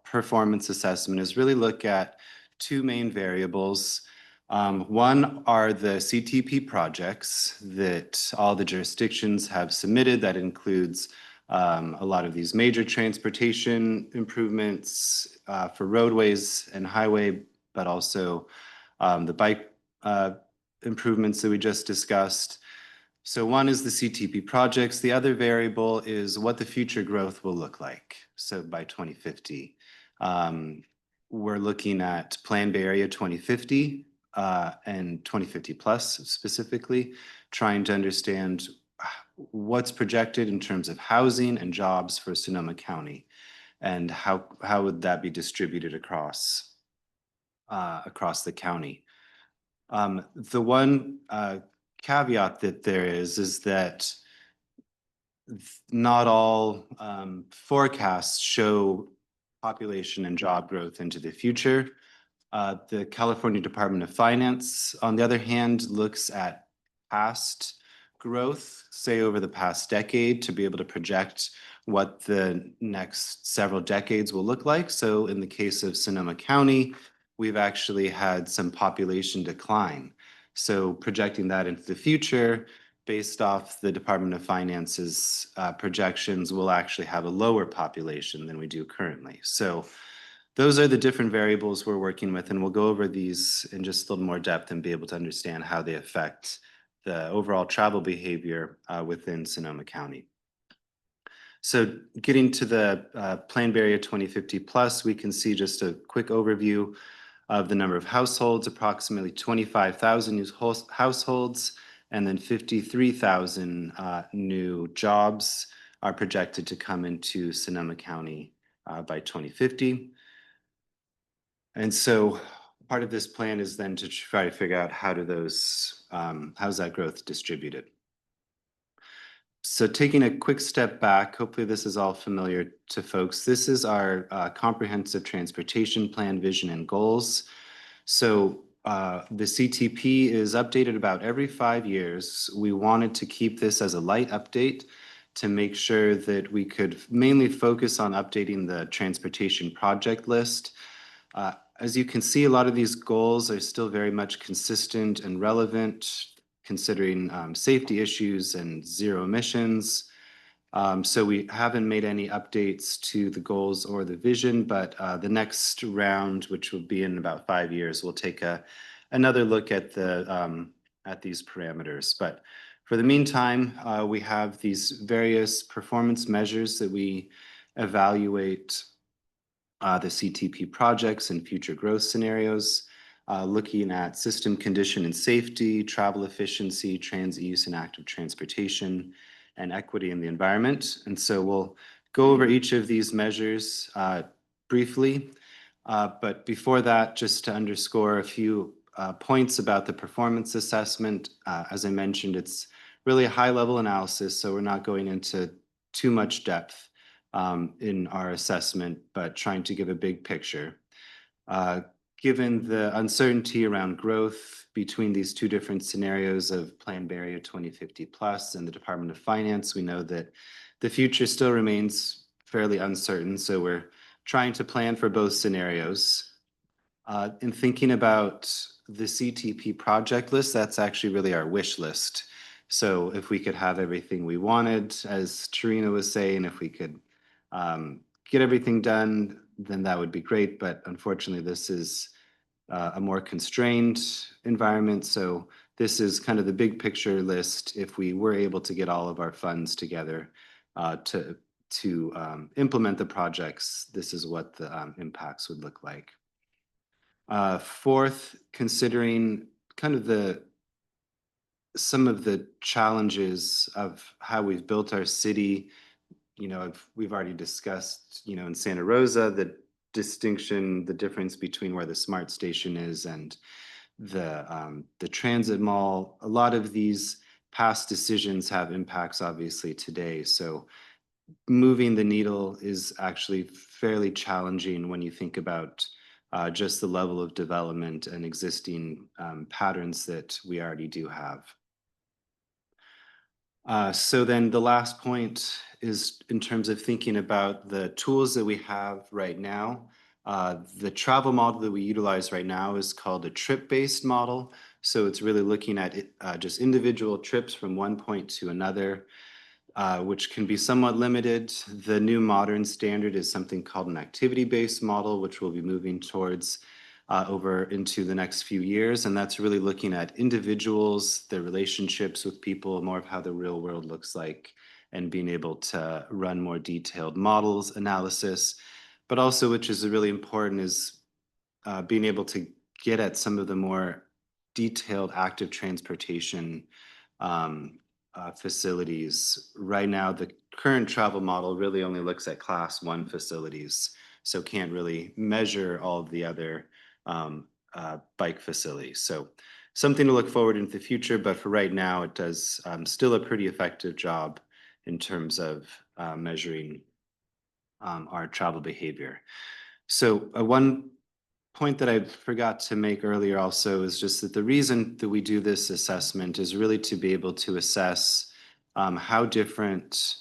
performance assessment is really look at two main variables. One are the CTP projects that all the jurisdictions have submitted. That includes a lot of these major transportation improvements for roadways and highway, but also the bike improvements that we just discussed. So one is the CTP projects. The other variable is what the future growth will look like. So by 2050, we're looking at Plan Bay Area 2050 and 2050 plus specifically, trying to understand what's projected in terms of housing and jobs for Sonoma County, and how would that be distributed across the county. The one caveat that there is that not all forecasts show population and job growth into the future. The California Department of Finance, on the other hand, looks at past growth, say over the past decade, to be able to project what the next several decades will look like. So in the case of Sonoma County, we've actually had some population decline. So projecting that into the future, based off the Department of Finance's projections, we'll actually have a lower population than we do currently. So those are the different variables we're working with, and we'll go over these in just a little more depth and be able to understand how they affect the overall travel behavior within Sonoma County. So getting to the Plan Bay Area 2050 plus, we can see just a quick overview of the number of households, approximately 25,000 new households, and then 53,000 new jobs are projected to come into Sonoma County by 2050. And so part of this plan is then to try to figure out how do those, how's that growth distributed. So taking a quick step back, hopefully this is all familiar to folks. This is our comprehensive transportation plan, vision, and goals. So the CTP is updated about every 5 years. We wanted to keep this as a light update to make sure that we could mainly focus on updating the transportation project list. As you can see, a lot of these goals are still very much consistent and relevant, considering safety issues and zero emissions. So we haven't made any updates to the goals or the vision, but the next round, which will be in about 5 years, we'll take another look at these parameters. But for the meantime, we have these various performance measures that we evaluate the CTP projects and future growth scenarios, looking at system condition and safety, travel efficiency, transit use and active transportation, and equity in the environment. And so we'll go over each of these measures briefly. But before that, just to underscore a few points about the performance assessment. As I mentioned, it's really a high-level analysis, so we're not going into too much depth in our assessment, but trying to give a big picture. Given the uncertainty around growth between these two different scenarios of Plan Bay Area 2050 plus and the Department of Finance, we know that the future still remains fairly uncertain. So we're trying to plan for both scenarios. In thinking about the CTP project list, that's actually really our wish list. So if we could have everything we wanted, as Tarina was saying, if we could get everything done, then that would be great. But unfortunately, this is a more constrained environment. So this is kind of the big picture list. If we were able to get all of our funds together to implement the projects, this is what the impacts would look like. Fourth, considering kind of some of the challenges of how we've built our city, we've already discussed, in Santa Rosa, the distinction, the difference between where the smart station is and the transit mall. A lot of these past decisions have impacts obviously today. So moving the needle is actually fairly challenging when you think about just the level of development and existing patterns that we already do have. So then the last point is in terms of thinking about the tools that we have right now. The travel model that we utilize right now is called a trip-based model. So it's really looking at just individual trips from one point to another, which can be somewhat limited. The new modern standard is something called an activity-based model, which we'll be moving towards over into the next few years. And that's really looking at individuals, their relationships with people, more of how the real world looks like, and being able to run more detailed models, analysis, but also, which is really important, is being able to get at some of the more detailed active transportation facilities. Right now, the current travel model really only looks at class 1 facilities, so can't really measure all of the other bike facilities. So something to look forward into the future, but for right now, it does still a pretty effective job in terms of measuring our travel behavior. So one point that I forgot to make earlier also is just that the reason that we do this assessment is really to be able to assess how different,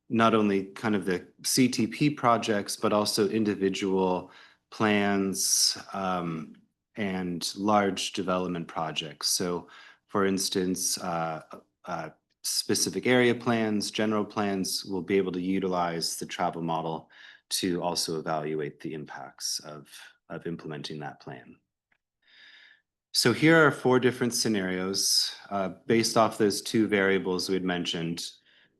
not only kind of the CTP projects, but also individual plans and large development projects. So for instance, specific area plans, general plans will be able to utilize the travel model to also evaluate the impacts of implementing that plan. So here are 4 different scenarios based off those 2 variables we had mentioned.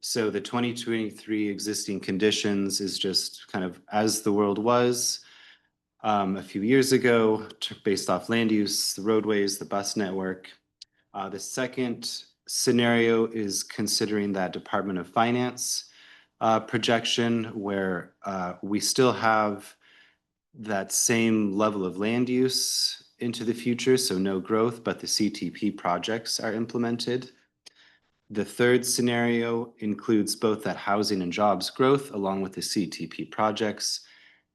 So the 2023 existing conditions is just kind of as the world was a few years ago, based off land use, the roadways, the bus network. The second scenario is considering that Department of Finance projection, where we still have that same level of land use into the future, so no growth, but the CTP projects are implemented. The third scenario includes both that housing and jobs growth along with the CTP projects.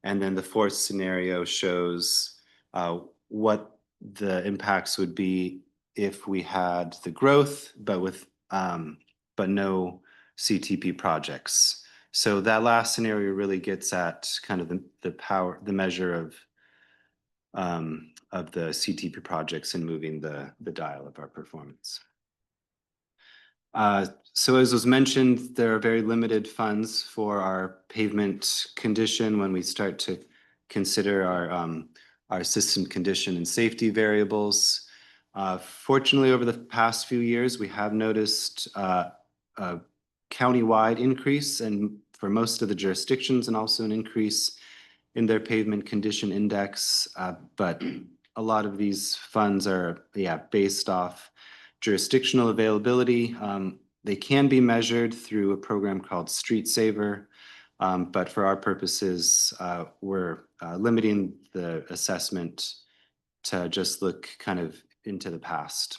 And then the fourth scenario shows what the impacts would be if we had the growth, but no CTP projects. So that last scenario really gets at kind of the measure of the CTP projects and moving the dial of our performance. So as was mentioned, there are very limited funds for our pavement condition when we start to consider our system condition and safety variables. Fortunately, over the past few years, we have noticed a countywide increase and for most of the jurisdictions, and also an increase in their pavement condition index. But a lot of these funds are based off jurisdictional availability. They can be measured through a program called Street Saver, but for our purposes, we're limiting the assessment to just look kind of into the past.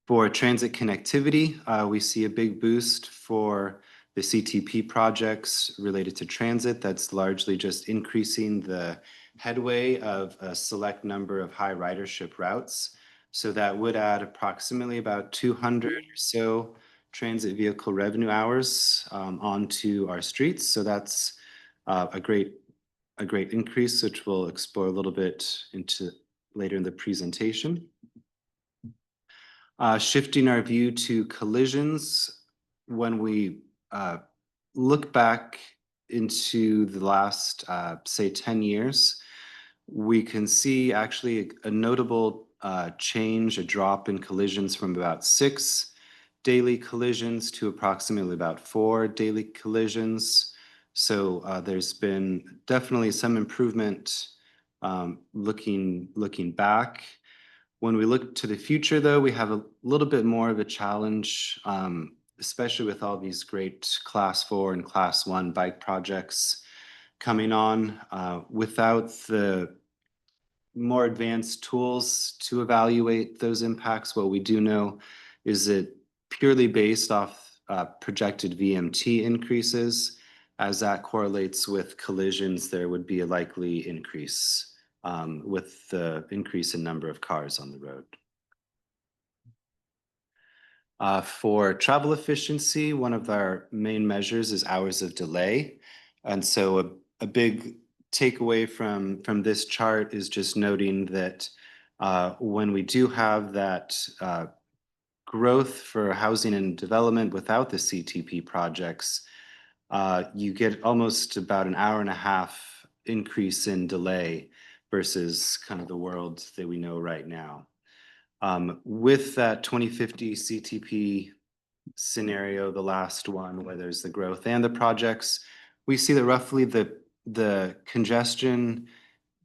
For transit connectivity, we see a big boost for the CTP projects related to transit. That's largely just increasing the headway of a select number of high ridership routes. So that would add approximately about 200 or so transit vehicle revenue hours onto our streets. So that's a great increase, which we'll explore a little bit into later in the presentation. Shifting our view to collisions, when we look back into the last, say, 10 years, we can see actually a notable change, a drop in collisions from about 6 daily collisions to approximately about 4 daily collisions. So there's been definitely some improvement looking back. When we look to the future, though, we have a little bit more of a challenge, especially with all these great Class 4 and Class 1 bike projects coming on. Without the more advanced tools to evaluate those impacts, what we do know is that purely based off projected VMT increases, as that correlates with collisions, there would be a likely increase with the increase in number of cars on the road. For travel efficiency, one of our main measures is hours of delay. And so a big takeaway from this chart is just noting that when we do have that growth for housing and development without the CTP projects, you get almost about an hour and a half increase in delay versus kind of the world that we know right now. With that 2050 CTP scenario, the last one where there's the growth and the projects, we see that roughly the congestion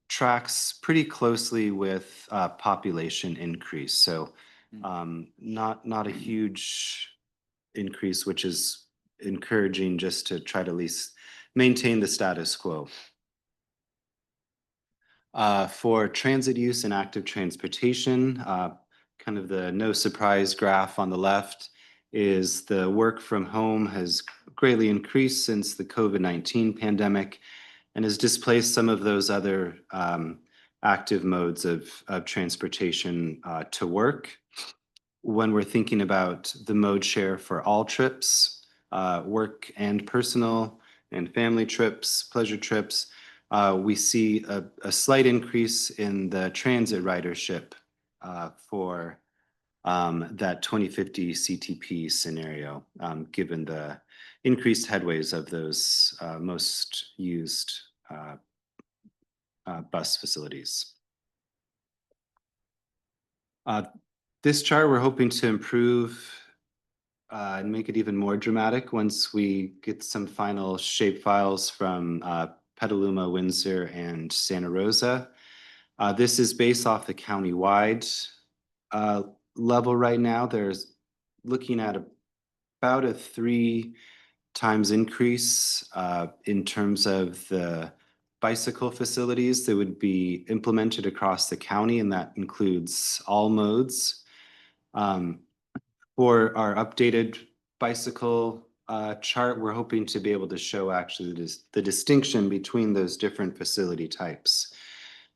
tracks pretty closely with population increase. So not a huge increase, which is encouraging just to try to at least maintain the status quo. For transit use and active transportation, kind of the no surprise graph on the left is the work from home has greatly increased since the COVID-19 pandemic and has displaced some of those other active modes of transportation to work. When we're thinking about the mode share for all trips, work and personal and family trips, pleasure trips, we see a slight increase in the transit ridership for that 2050 CTP scenario, given the increased headways of those most used bus facilities. This chart we're hoping to improve and make it even more dramatic once we get some final shape files from Petaluma, Windsor, and Santa Rosa. This is based off the countywide level right now. There's looking at about a 3 times increase in terms of the bicycle facilities that would be implemented across the county, and that includes all modes. For our updated bicycle chart, we're hoping to be able to show actually the distinction between those different facility types.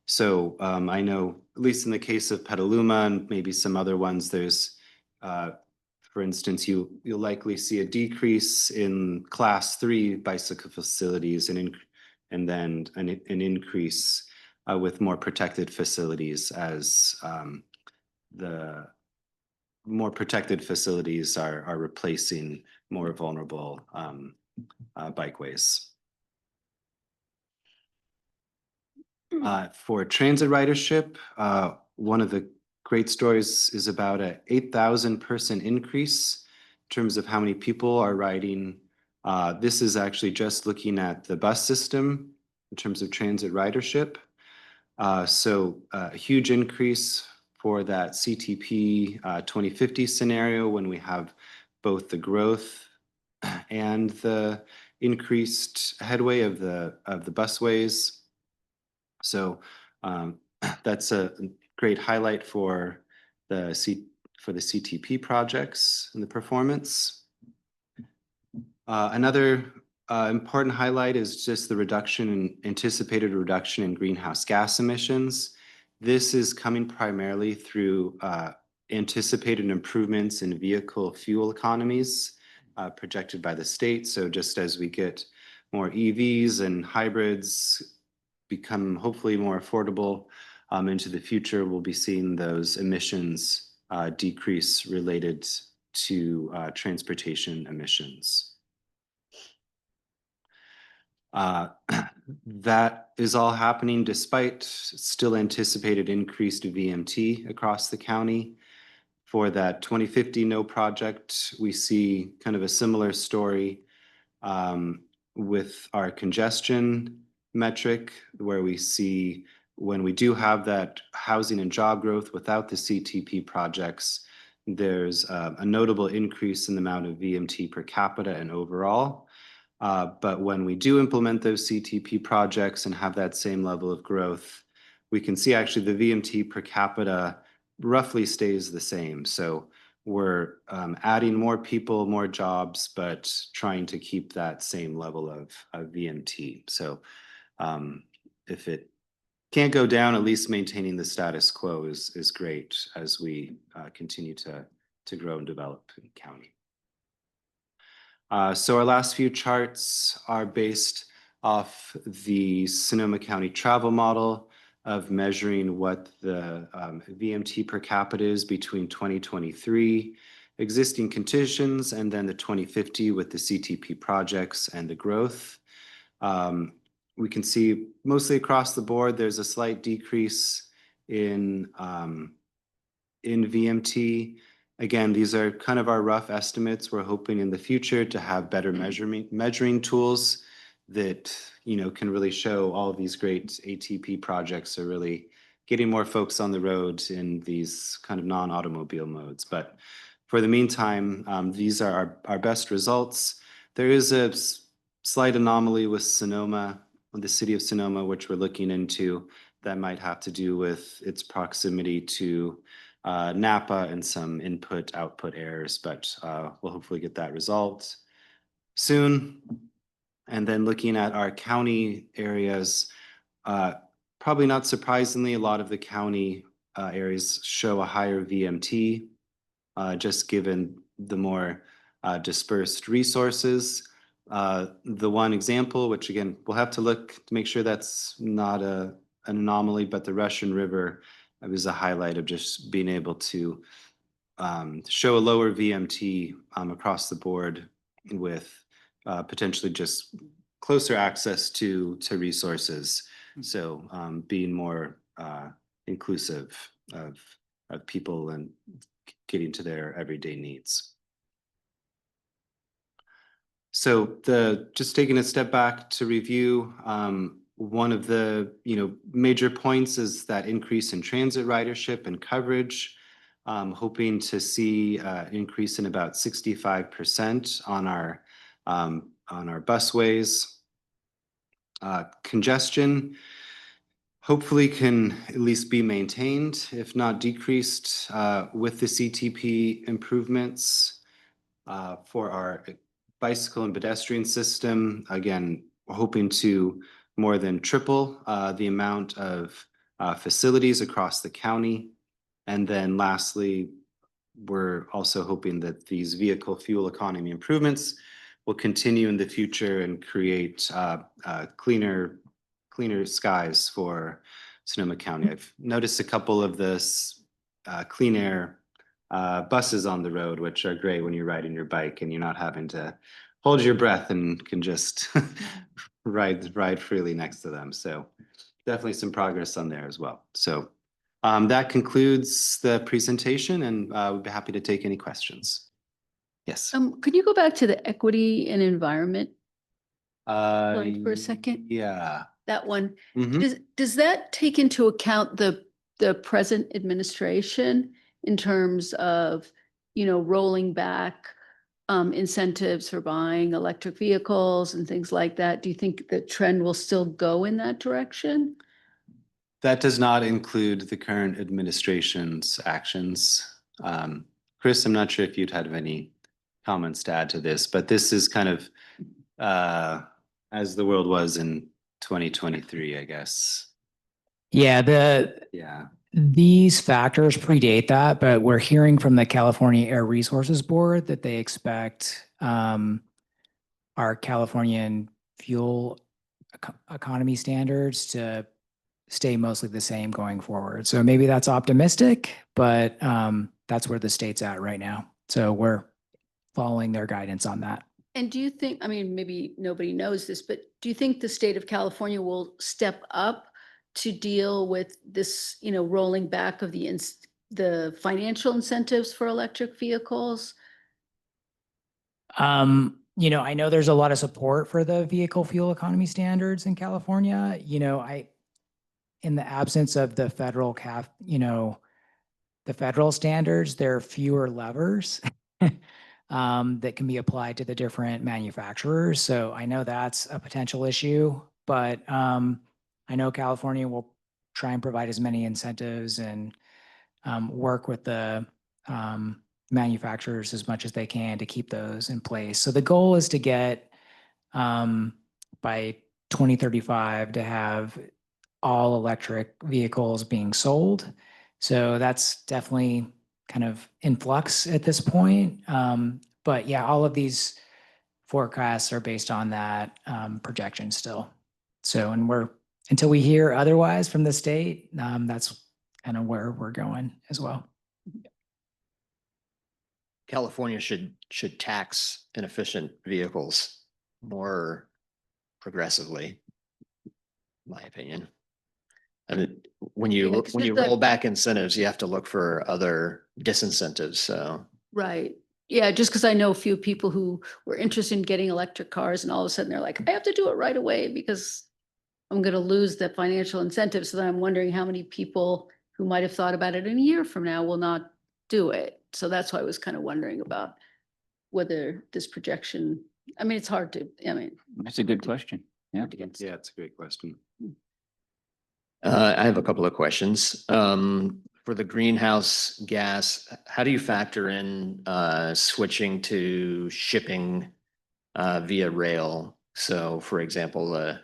So I know, at least in the case of Petaluma and maybe some other ones, there's, for instance, you'll likely see a decrease in Class 3 bicycle facilities and then an increase with more protected facilities as the more protected facilities are replacing more vulnerable bikeways. For transit ridership, one of the great stories is about a 8,000 person increase in terms of how many people are riding. This is actually just looking at the bus system in terms of transit ridership. So a huge increase for that CTP 2050 scenario when we have both the growth and the increased headway of the busways. So that's a great highlight for the CTP projects and the performance. Another important highlight is just the anticipated reduction in greenhouse gas emissions. This is coming primarily through anticipated improvements in vehicle fuel economies projected by the state. So just as we get more EVs and hybrids become hopefully more affordable into the future, we'll be seeing those emissions decrease related to transportation emissions. That is all happening despite still anticipated increased VMT across the county. For that 2050 No project, we see kind of a similar story with our congestion metric, where we see when we do have that housing and job growth without the CTP projects, there's a notable increase in the amount of VMT per capita and overall. But when we do implement those CTP projects and have that same level of growth, we can see actually the VMT per capita roughly stays the same. So we're adding more people, more jobs, but trying to keep that same level of VMT. So if it can't go down, at least maintaining the status quo is great as we continue to grow and develop in the county. So our last few charts are based off the Sonoma County travel model of measuring what the VMT per capita is between 2023 existing conditions and then the 2050 with the CTP projects and the growth. We can see mostly across the board, there's a slight decrease in VMT. Again, these are kind of our rough estimates. We're hoping in the future to have better measuring tools that, you know, can really show all of these great ATP projects are really getting more folks on the road in these kind of non-automobile modes. But for the meantime, these are our best results. There is a slight anomaly with Sonoma, the city of Sonoma, which we're looking into, that might have to do with its proximity to Napa and some input-output errors, but we'll hopefully get that resolved soon. And then looking at our county areas, probably not surprisingly, a lot of the county areas show a higher VMT, just given the more dispersed resources. The one example, which again, we'll have to look to make sure that's not an anomaly, but the Russian River was a highlight of just being able to show a lower VMT across the board with potentially just closer access to resources. So being more inclusive of people and getting to their everyday needs. So just taking a step back to review, one of the major points is that increase in transit ridership and coverage. Hoping to see increase in about 65% on our busways. Congestion hopefully can at least be maintained, if not decreased, with the CTP improvements for our bicycle and pedestrian system. Again, we're hoping to more than triple the amount of facilities across the county. And then lastly, we're also hoping that these vehicle fuel economy improvements will continue in the future and create cleaner skies for Sonoma County. I've noticed a couple of this clean air buses on the road, which are great when you're riding your bike and you're not having to hold your breath and can just ride freely next to them. So definitely some progress on there as well. So that concludes the presentation, and we'd be happy to take any questions. Yes. Could you go back to the equity and environment slide for a second? Yeah. That one. Mhm. Does that take into account the present administration in terms of, rolling back incentives for buying electric vehicles and things like that? Do you think the trend will still go in that direction? That does not include the current administration's actions. Chris, I'm not sure if you'd have any comments to add to this, but this is kind of as the world was in 2023, I guess. Yeah, Yeah. these factors predate that, but we're hearing from the California Air Resources Board that they expect our Californian fuel economy standards to stay mostly the same going forward. So maybe that's optimistic, but that's where the state's at right now. So we're following their guidance on that. And do you think, I mean, maybe nobody knows this, but do you think the state of California will step up to deal with this, rolling back of the financial incentives for electric vehicles? I know there's a lot of support for the vehicle fuel economy standards in California. In the absence of the federal the federal standards, there are fewer levers that can be applied to the different manufacturers. So I know that's a potential issue, but I know California will try and provide as many incentives and work with the manufacturers as much as they can to keep those in place. So the goal is to get by 2035 to have all electric vehicles being sold. So that's definitely kind of in flux at this point. But yeah, all of these forecasts are based on that projection still. So, and until we hear otherwise from the state, that's kind of where we're going as well. California should tax inefficient vehicles more progressively, in my opinion. I mean, when you Yeah, 'cause when you the- roll back incentives, you have to look for other disincentives. So Right. Yeah, just because I know a few people who were interested in getting electric cars and all of a sudden they're like, I have to do it right away because I'm going to lose the financial incentive. So then I'm wondering how many people who might have thought about it in a year from now will not do it. So that's why I was kind of wondering about whether this projection, I mean, it's hard to, That's a good question. Yeah. Yeah, it's a great question. I have a couple of questions. For the greenhouse gas, how do you factor in switching to shipping via rail? So for example,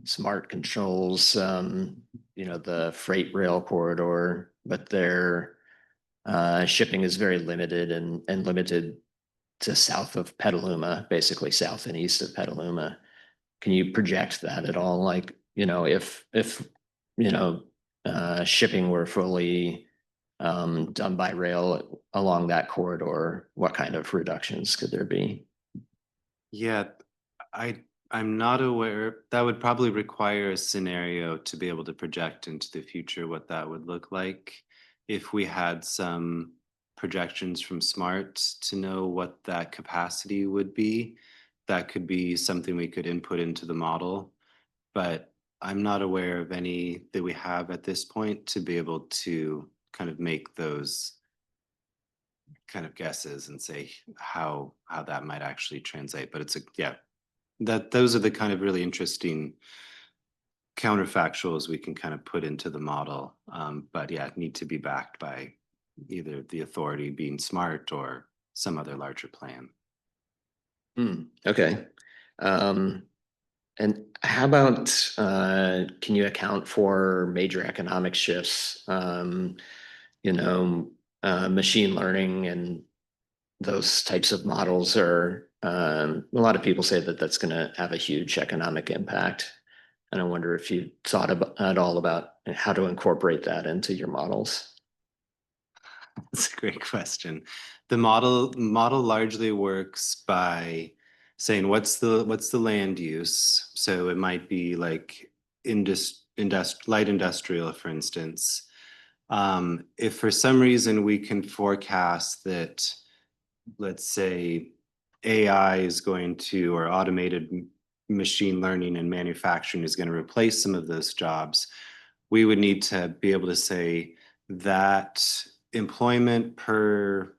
smart controls, the freight rail corridor, but their shipping is very limited and limited to south of Petaluma, basically south and east of Petaluma. Can you project that at all? Like, if shipping were fully done by rail along that corridor, what kind of reductions could there be? Yeah, I'm not aware. That would probably require a scenario to be able to project into the future what that would look like. If we had some projections from SMART to know what that capacity would be, that could be something we could input into the model. But I'm not aware of any that we have at this point to be able to kind of make those kind of guesses and say how that might actually translate. But those are the kind of really interesting counterfactuals we can kind of put into the model. But yeah, need to be backed by either the authority being SMART or some other larger plan. Okay. And how about, can you account for major economic shifts? Machine learning and those types of models are, a lot of people say that that's going to have a huge economic impact. And I wonder if you thought at all about how to incorporate that into your models. That's a great question. The model largely works by saying what's the land use. So it might be like light industrial, for instance. If for some reason we can forecast that, let's say AI is going to, or automated machine learning and manufacturing is going to replace some of those jobs, we would need to be able to say that employment per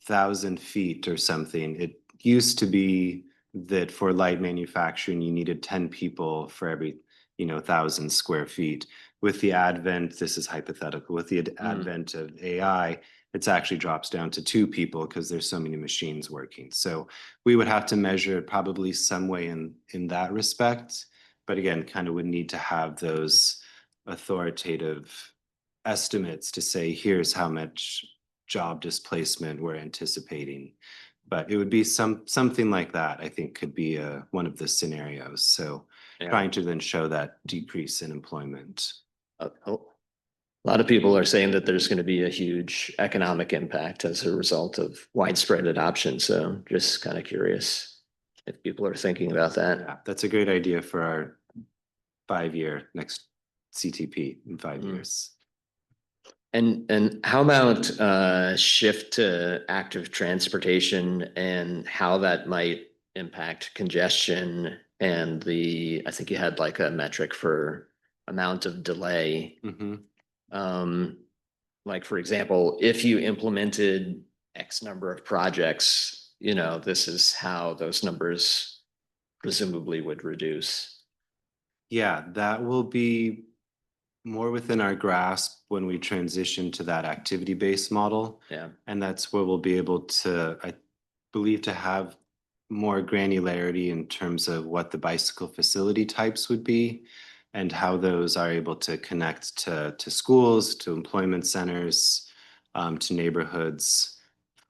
1,000 feet or something. It used to be that for light manufacturing, you needed 10 people for every 1,000 square feet. With the advent, this is hypothetical, with the advent of AI, it's actually drops down to 2 people because there's so many machines working. So we would have to measure it probably some way in that respect. But again, kind of would need to have those authoritative estimates to say, here's how much job displacement we're anticipating. But it would be something like that, I think, could be one of the scenarios. So trying to then show that decrease in employment. A lot of people are saying that there's going to be a huge economic impact as a result of widespread adoption. So just kind of curious. if people are thinking about that. Yeah, that's a great idea for our 5-year next CTP in 5 years. And how about shift to active transportation and how that might impact congestion and I think you had like a metric for amount of delay. Like for example, if you implemented X number of projects, this is how those numbers presumably would reduce. Yeah, that will be more within our grasp when we transition to that activity-based model. Yeah. And that's where we'll be able to, I believe, to have more granularity in terms of what the bicycle facility types would be and how those are able to connect to schools, to employment centers, to neighborhoods.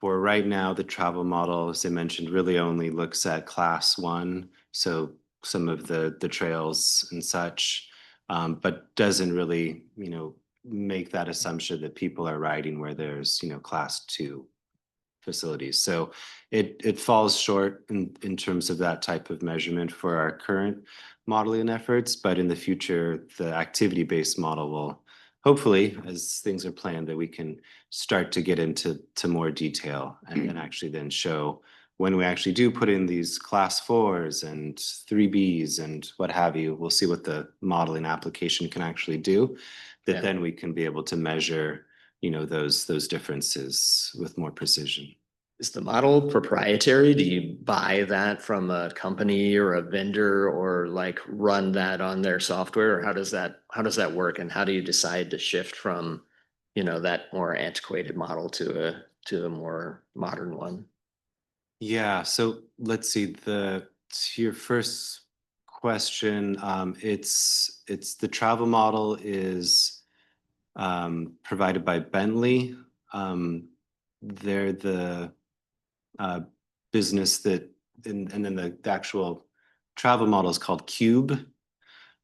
For right now, the travel model, as I mentioned, really only looks at class 1, so some of the trails and such, but doesn't really, make that assumption that people are riding where there's, class 2 facilities. So it falls short in terms of that type of measurement for our current modeling efforts, but in the future, the activity-based model will hopefully, as things are planned, that we can start to get into more detail and then actually then show when we actually do put in these class 4s and 3Bs and what have you, we'll see what the modeling application can actually do, that then we can be able to measure those differences with more precision. Is the model proprietary? Do you buy that from a company or a vendor or like run that on their software? Or how does that work? And how do you decide to shift from, that more antiquated model to a more modern one? Yeah, so let's see, to your first question, it's the travel model is provided by Bentley. They're the business that, and then the actual travel model is called Cube.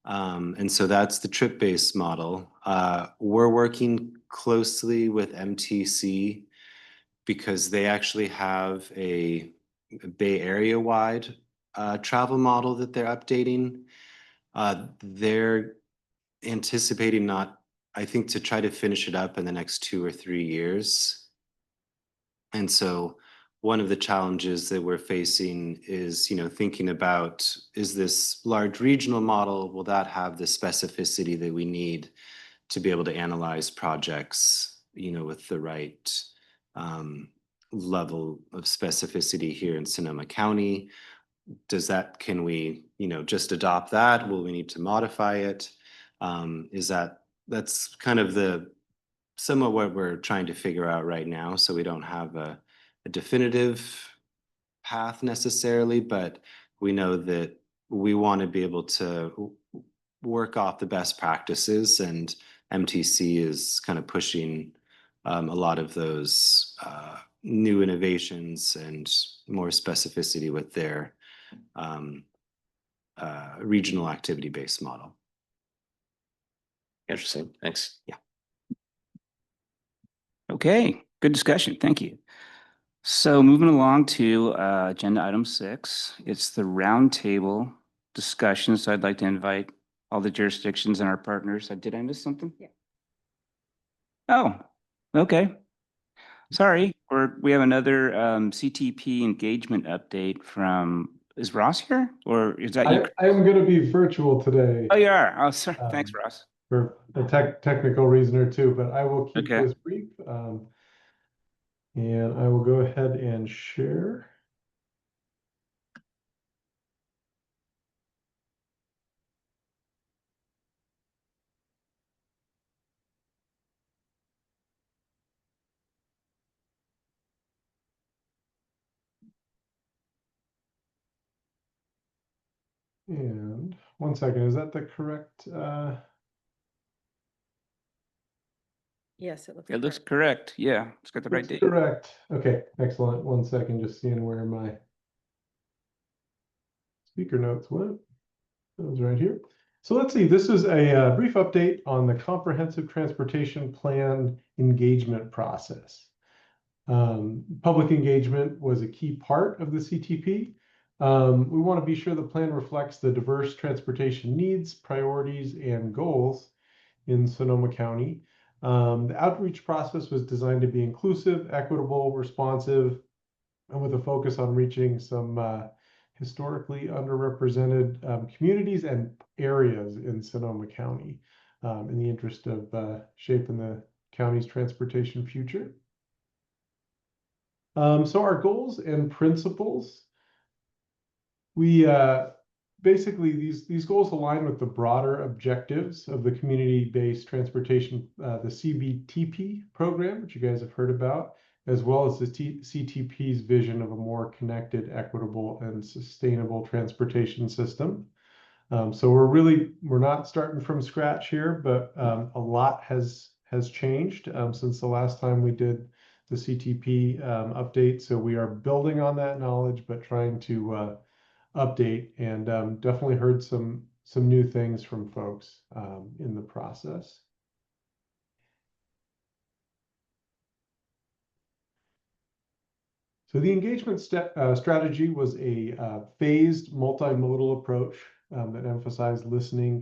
And so that's the trip-based model. We're working closely with MTC because they actually have a Bay Area-wide travel model that they're updating. They're anticipating I think, to try to finish it up in the next 2 or 3 years. And so one of the challenges that we're facing is, thinking about, is this large regional model, will that have the specificity that we need to be able to analyze projects, with the right level of specificity here in Sonoma County? Can we, just adopt that? Will we need to modify it? That's kind of somewhat what we're trying to figure out right now. So we don't have a definitive path necessarily, but we know that we want to be able to work off the best practices, and MTC is kind of pushing a lot of those new innovations and more specificity with their regional activity-based model. Interesting. Thanks. Yeah. Okay, good discussion. Thank you. So moving along to agenda item 6, it's the roundtable discussion. So I'd like to invite all the jurisdictions and our partners. Did I miss something? Yeah. Oh, okay. Sorry, we have another CTP engagement update from, is Ross here? Or is that you? I am going to be virtual today. Oh, you are? Oh, sorry. Thanks, Ross. For a technical reason or two, but I will keep Okay. this brief. And I will go ahead and share. And 1 second, is that the correct? Yes, it looks. It looks correct. Yeah, it's got the right date. Correct. Okay, excellent. 1 second, just seeing where my speaker notes went. That was right here. So let's see, this is a brief update on the Comprehensive Transportation Plan engagement process. Public engagement was a key part of the CTP. We want to be sure the plan reflects the diverse transportation needs, priorities, and goals in Sonoma County. The outreach process was designed to be inclusive, equitable, responsive, and with a focus on reaching some historically underrepresented communities and areas in Sonoma County in the interest of shaping the county's transportation future. So our goals and principles, we basically these goals align with the broader objectives of the community-based transportation, the CBTP program, which you guys have heard about, as well as the CTP's vision of a more connected, equitable, and sustainable transportation system. So we're not starting from scratch here, but a lot has changed since the last time we did the CTP update. So we are building on that knowledge, but trying to update, and definitely heard some new things from folks in the process. So the engagement strategy was a phased multimodal approach that emphasized listening,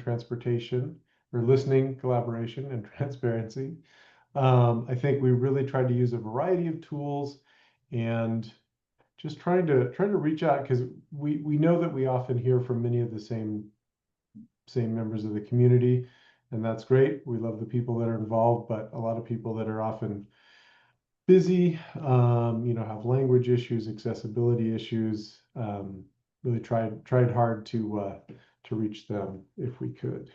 collaboration, and transparency. I think we really tried to use a variety of tools and just trying to reach out, because we know that we often hear from many of the same members of the community, and that's great. We love the people that are involved, but a lot of people that are often busy, have language issues, accessibility issues. Really tried hard to reach them if we could.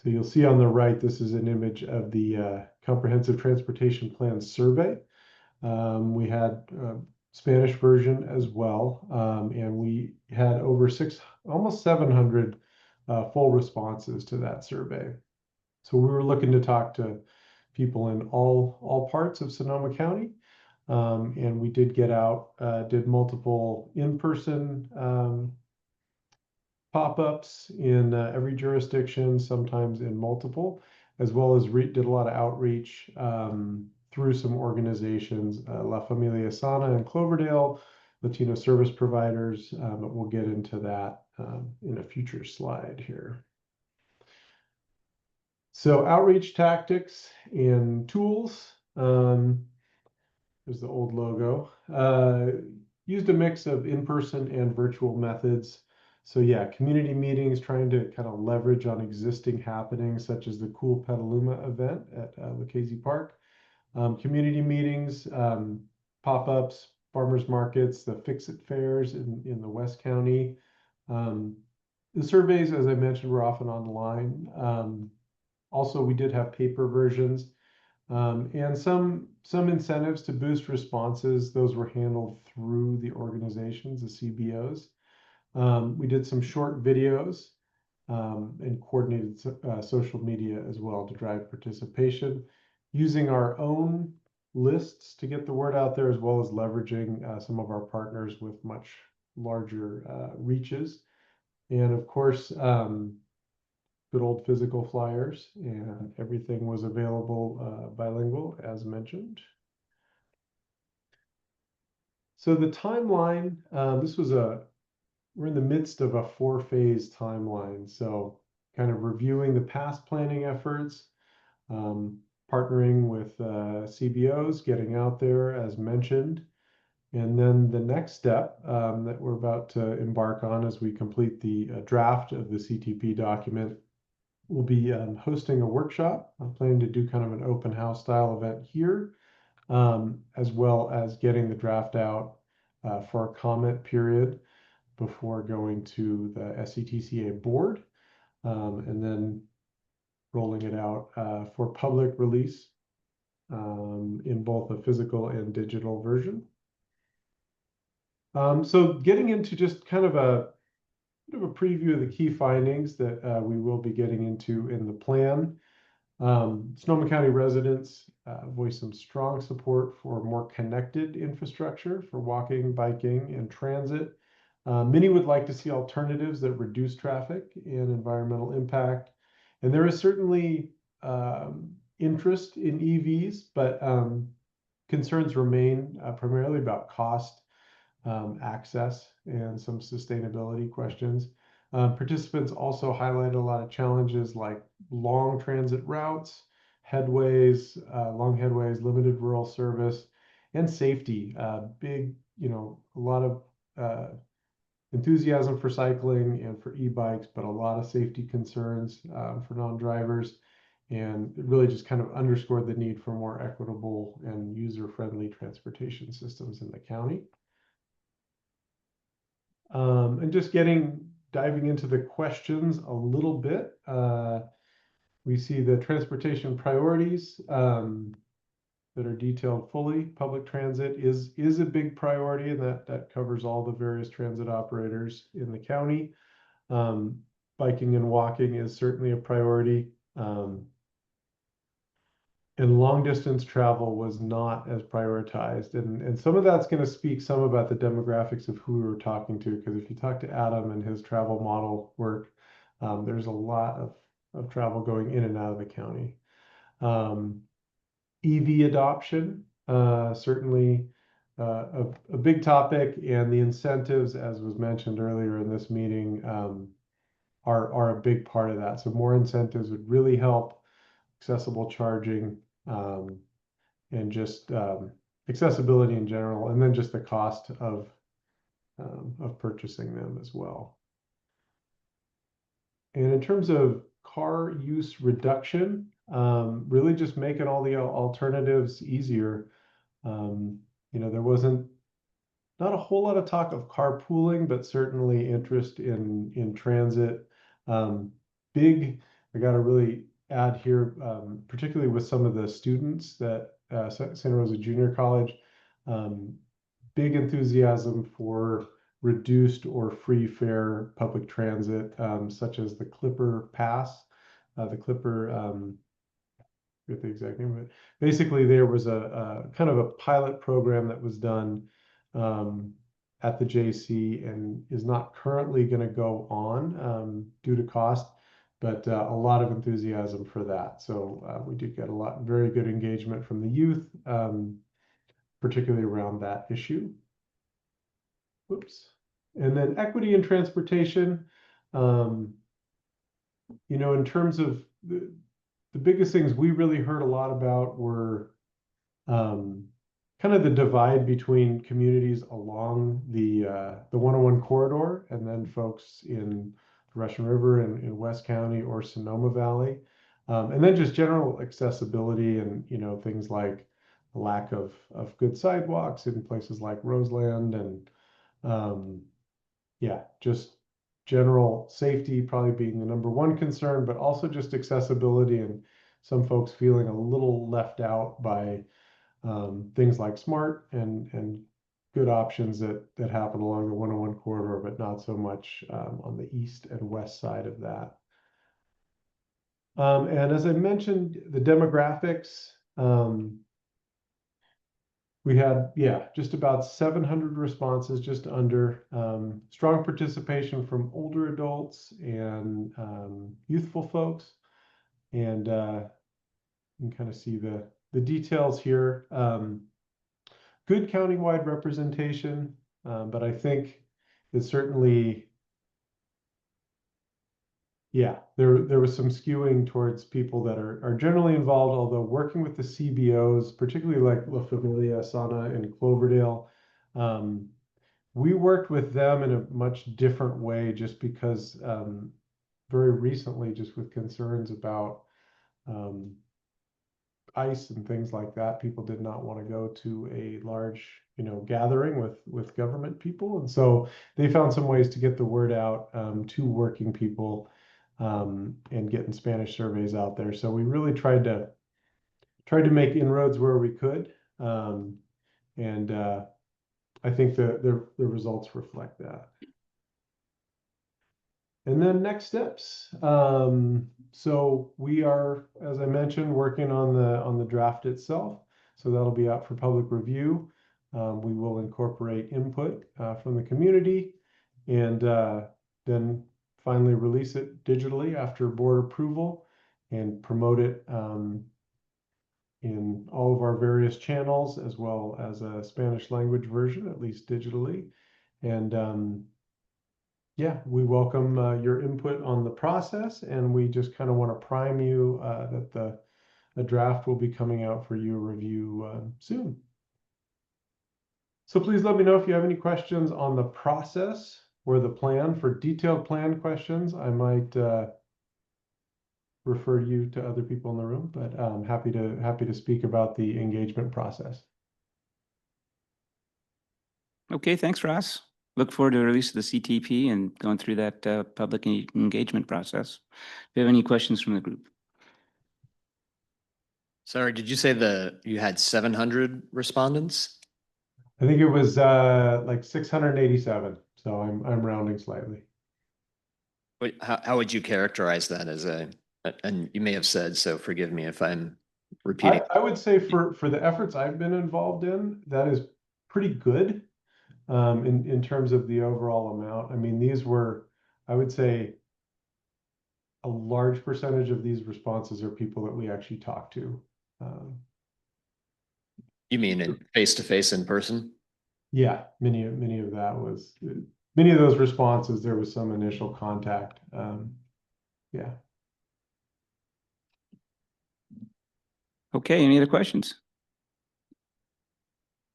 So you'll see on the right, this is an image of the Comprehensive Transportation Plan survey. We had a Spanish version as well, and we had over almost 700 full responses to that survey. So we were looking to talk to people in all parts of Sonoma County, and we did get out, did multiple in-person pop-ups in every jurisdiction, sometimes in multiple, as well as did a lot of outreach through some organizations, La Familia Sana in Cloverdale, Latino service providers, but we'll get into that in a future slide here. So outreach tactics and tools, there's the old logo, used a mix of in-person and virtual methods. So yeah, community meetings, trying to kind of leverage on existing happenings, such as the Cool Petaluma event at Lucchese Park. Community meetings, pop-ups, farmers markets, the Fix-It fairs in the West County. The surveys, as I mentioned, were often online. Also, we did have paper versions, and some incentives to boost responses. Those were handled through the organizations, the CBOs. We did some short videos and coordinated social media as well to drive participation, using our own lists to get the word out there, as well as leveraging some of our partners with much larger reaches. And of course, good old physical flyers, and everything was available bilingual, as mentioned. So the timeline, we're in the midst of a 4-phase timeline. So kind of reviewing the past planning efforts, partnering with CBOs, getting out there as mentioned. And then the next step that we're about to embark on as we complete the draft of the CTP document, we'll be hosting a workshop. I'm planning to do kind of an open house style event here, as well as getting the draft out for a comment period before going to the SCTCA board, and then rolling it out for public release in both a physical and digital version. So getting into just kind of a bit of a preview of the key findings that we will be getting into in the plan. Sonoma County residents voiced some strong support for more connected infrastructure for walking, biking, and transit. Many would like to see alternatives that reduce traffic and environmental impact. And there is certainly interest in EVs, but concerns remain primarily about cost, access, and some sustainability questions. Participants also highlighted a lot of challenges like long transit routes, headways, long headways, limited rural service, and safety. Big, a lot of enthusiasm for cycling and for e-bikes, but a lot of safety concerns for non-drivers. And it really just kind of underscored the need for more equitable and user-friendly transportation systems in the county. And just diving into the questions a little bit, we see the transportation priorities that are detailed fully. Public transit is a big priority, and that covers all the various transit operators in the county. Biking and walking is certainly a priority. And long distance travel was not as prioritized. And some of that's going to speak some about the demographics of who we were talking to, because if you talk to Adam and his travel model work, there's a lot of travel going in and out of the county. EV adoption, certainly a big topic, and the incentives, as was mentioned earlier in this meeting, are a big part of that. So more incentives would really help accessible charging, and just accessibility in general, and then just the cost of purchasing them as well. And in terms of car use reduction, really just making all the alternatives easier. There wasn't not a whole lot of talk of carpooling, but certainly interest in transit. I got to really add here, particularly with some of the students that Santa Rosa Junior College, big enthusiasm for reduced or free fare public transit, such as the Clipper Pass, the Clipper, I forget the exact name of it. Basically, there was a kind of a pilot program that was done at the JC and is not currently going to go on due to cost, but a lot of enthusiasm for that. So we did get very good engagement from the youth, particularly around that issue. Whoops. And then equity in transportation, in terms of the biggest things we really heard a lot about were kind of the divide between communities along the 101 corridor, and then folks in the Russian River and in West County or Sonoma Valley, and then just general accessibility and things like the lack of good sidewalks in places like Roseland, and just general safety probably being the number one concern, but also just accessibility and some folks feeling a little left out by things like SMART and good options that happen along the 101 corridor, but not so much on the east and west side of that. And as I mentioned, the demographics, we had, just about 700 responses, just under. Strong participation from older adults and youthful folks. And you can kind of see the details here. Good countywide representation, but I think it's certainly, there was some skewing towards people that are generally involved, although working with the CBOs, particularly like La Familia Sana and Cloverdale, we worked with them in a much different way, just because very recently, just with concerns about ICE and things like that, people did not want to go to a large, gathering with government people, and so they found some ways to get the word out to working people, and getting Spanish surveys out there. So we really tried to make inroads where we could, and I think the results reflect that. And then next steps. So we are, as I mentioned, working on the draft itself. So that'll be out for public review. We will incorporate input from the community, and then finally release it digitally after board approval and promote it in all of our various channels, as well as a Spanish language version, at least digitally. And yeah, we welcome your input on the process, and we just kind of want to prime you that the draft will be coming out for your review soon. So please let me know if you have any questions on the process or the plan. For detailed plan questions, I might refer you to other people in the room, but I'm happy to speak about the engagement process. Okay, thanks, Ross. Look forward to the release of the CTP and going through that public engagement process. If you have any questions from the group. Sorry, did you say you had 700 respondents? I think it was like 687, so I'm rounding slightly. How would you characterize that as and you may have said, so forgive me if I'm repeating. I would say for the efforts I've been involved in, that is pretty good in terms of the overall amount. I mean, these were, I would say, a large percentage of these responses are people that we actually talk to. You mean in face-to-face in person? Yeah, many of that was many of those responses. There was some initial contact. Yeah. Okay, any other questions?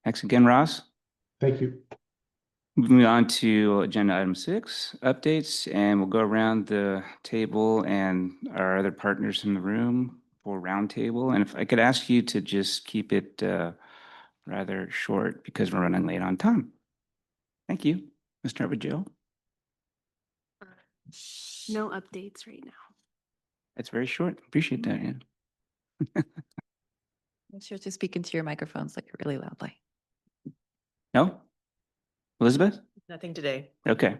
Thanks again, Ross. Thank you. Moving on to agenda item 6, updates, and we'll go around the table and our other partners in the room for roundtable. And if I could ask you to just keep it rather short because we're running late on time. Thank you. Let's start with Jill. No updates right now. That's very short. Appreciate that. Yeah. Make sure to speak into your microphones like really loudly. No? Elizabeth? Nothing today. Okay.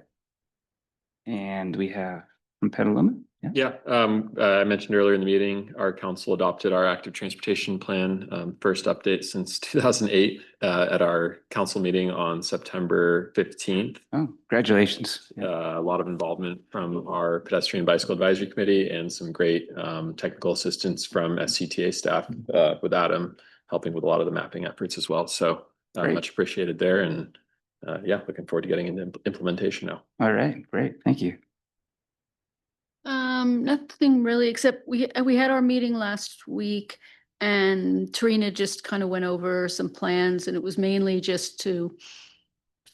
And we have from Petaluma. Yeah, I mentioned earlier in the meeting, our council adopted our active transportation plan, first update since 2008 at our council meeting on September 15th. Oh, congratulations. A lot of involvement from our pedestrian bicycle advisory committee and some great technical assistance from SCTA staff with Adam helping with a lot of the mapping efforts as well. So much appreciated there, and yeah, looking forward to getting into implementation now. All right, great. Thank you. Nothing really, except we had our meeting last week, and Tarina just kind of went over some plans, and it was mainly just to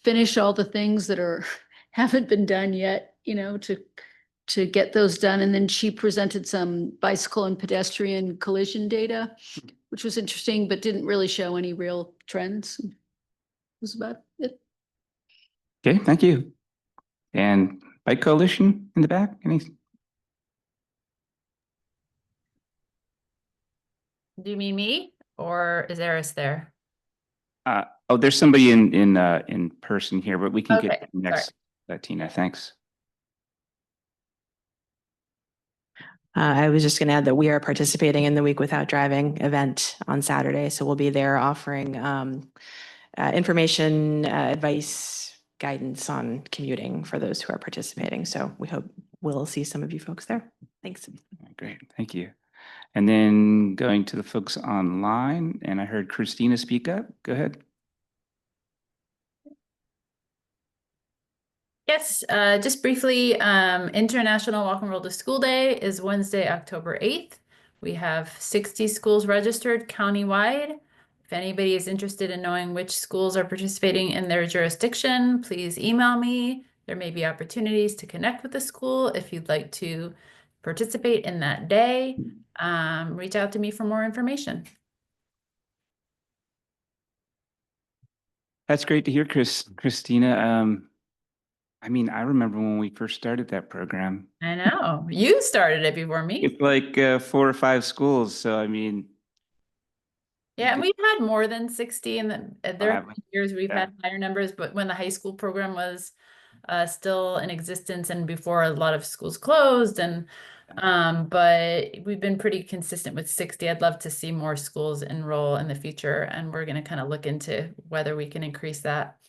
finish all the things that haven't been done yet, you know, to get those done. And then she presented some bicycle and pedestrian collision data, which was interesting, but didn't really show any real trends. It was about it. Okay, thank you. And Bike Coalition in the back, any? Do you mean me, or is Eris there? Oh, there's somebody in person here, but we can Okay, get next, Tina, thanks. I was just going to add that we are participating in the Week Without Driving event on Saturday. So we'll be there offering information, advice, guidance on commuting for those who are participating. So we hope we'll see some of you folks there. Thanks. Great, thank you. And then going to the folks online, and I heard Christina speak up. Go ahead. Yes, just briefly, International Walk and Roll to School Day is Wednesday, October 8th. We have 60 schools registered countywide. If anybody is interested in knowing which schools are participating in their jurisdiction, please email me. There may be opportunities to connect with the school if you'd like to participate in that day. Reach out to me for more information. That's great to hear, Christina. I mean, I remember when we first started that program. I know. You started it before me. It's like 4 or 5 schools. So, I mean. Yeah, and we've had more than 60 in there have have been years we've had higher numbers, but when the high school program was still in existence and before a lot of schools closed, and but we've been pretty consistent with 60. I'd love to see more schools enroll in the future, and we're going to kind of look into whether we can increase that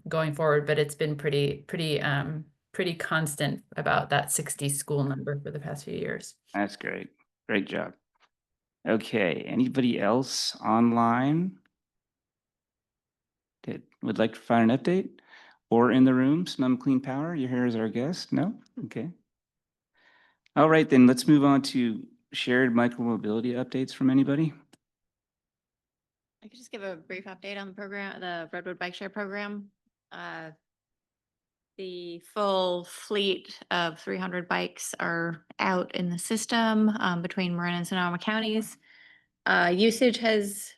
going forward, but it's been pretty constant about that 60 school number for the past few years. That's great. Great job. Okay, anybody else online that would like to provide an update? Or in the room, Sonoma Clean Power, you're here as our guest? No? Okay. All right, then let's move on to shared micromobility updates from anybody. I could just give a brief update on the program, the Redwood Bike Share Program. The full fleet of 300 bikes are out in the system between Marin and Sonoma counties. Usage has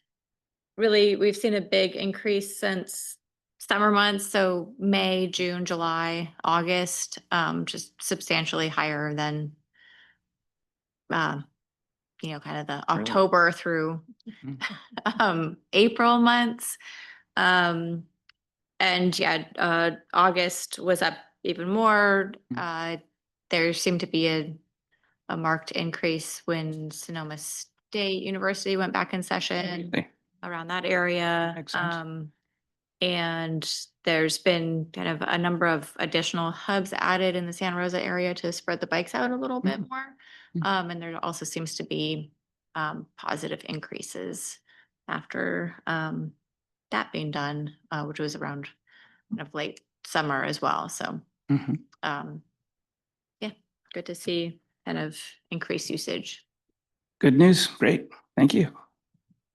really, we've seen a big increase since summer months. So May, June, July, August, just substantially higher than, kind of the Really? October through April months. And yeah, August was up even more. There seemed to be a marked increase when Sonoma State University went back in session Really? around that area. Makes sense. And there's been kind of a number of additional hubs added in the Santa Rosa area to spread the bikes out a little bit more. And there also seems to be positive increases after that being done, which was around kind of late summer as well. So, yeah, good to see kind of increased usage. Good news. Great. Thank you.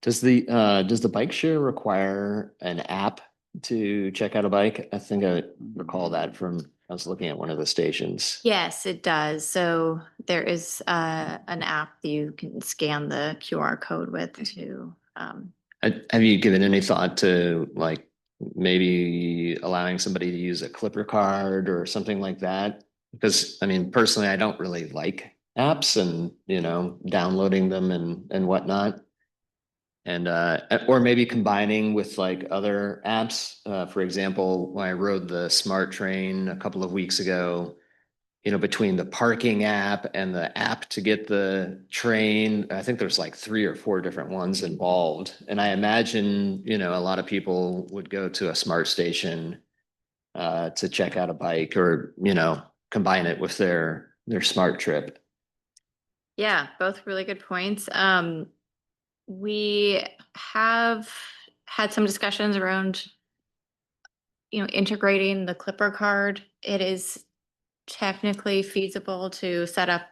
Does the bike share require an app to check out a bike? I think I recall that from, I was looking at one of the stations. Yes, it does. So there is an app that you can scan the QR code with to. Have you given any thought to like maybe allowing somebody to use a Clipper card or something like that? Because I mean, personally, I don't really like apps and, downloading them and whatnot. And or maybe combining with like other apps. For example, when I rode the Smart Train a couple of weeks ago, between the parking app and the app to get the train, I think there's like 3 or 4 different ones involved. And I imagine, a lot of people would go to a smart station to check out a bike or, combine it with their smart trip. Yeah, both really good points. We have had some discussions around, integrating the Clipper card. It is technically feasible to set up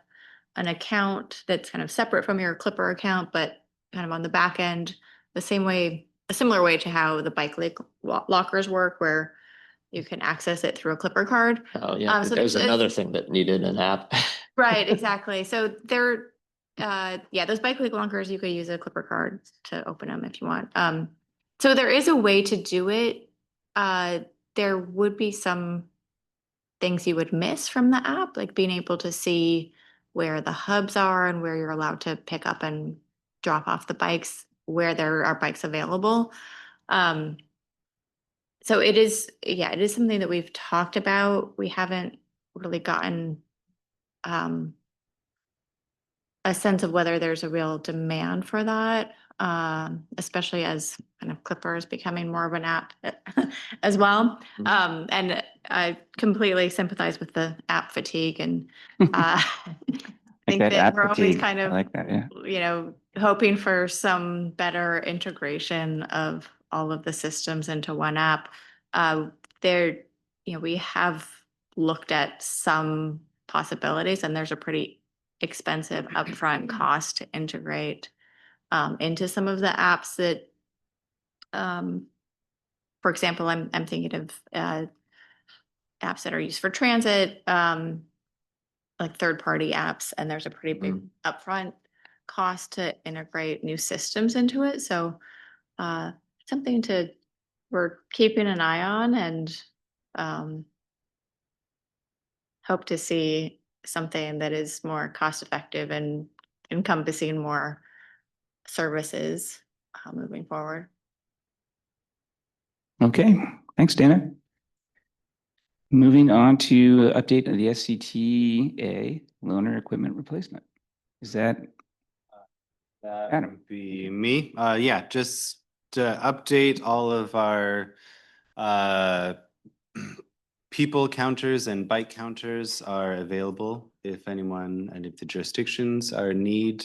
an account that's kind of separate from your Clipper account, but kind of on the back end, a similar way to how the bike lockers work, where you can access it through a Clipper card. Oh yeah, So there's it's- another thing that needed an app. Right, exactly. So they're, those bike lockers, you could use a Clipper card to open them if you want. So there is a way to do it. There would be some things you would miss from the app, like being able to see where the hubs are and where you're allowed to pick up and drop off the bikes, where there are bikes available. So it is something that we've talked about. We haven't really gotten a sense of whether there's a real demand for that, especially as kind of Clipper is becoming more of an app as well. And I completely sympathize with the app fatigue and I think that that app we're always fatigue. kind I of, like that, yeah. hoping for some better integration of all of the systems into one app. We have looked at some possibilities and there's a pretty expensive upfront cost to integrate into some of the apps that, for example, I'm thinking of apps that are used for transit, like third-party apps, and there's a pretty big upfront cost to integrate new systems into it. So something we're keeping an eye on and hope to see something that is more cost-effective and encompassing more services moving forward. Okay, thanks, Dana. Moving on to update of the SCTA loaner equipment replacement. Is that That Adam? would be me. Yeah, just to update all of our people counters and bike counters are available if anyone, and if the jurisdictions are in need.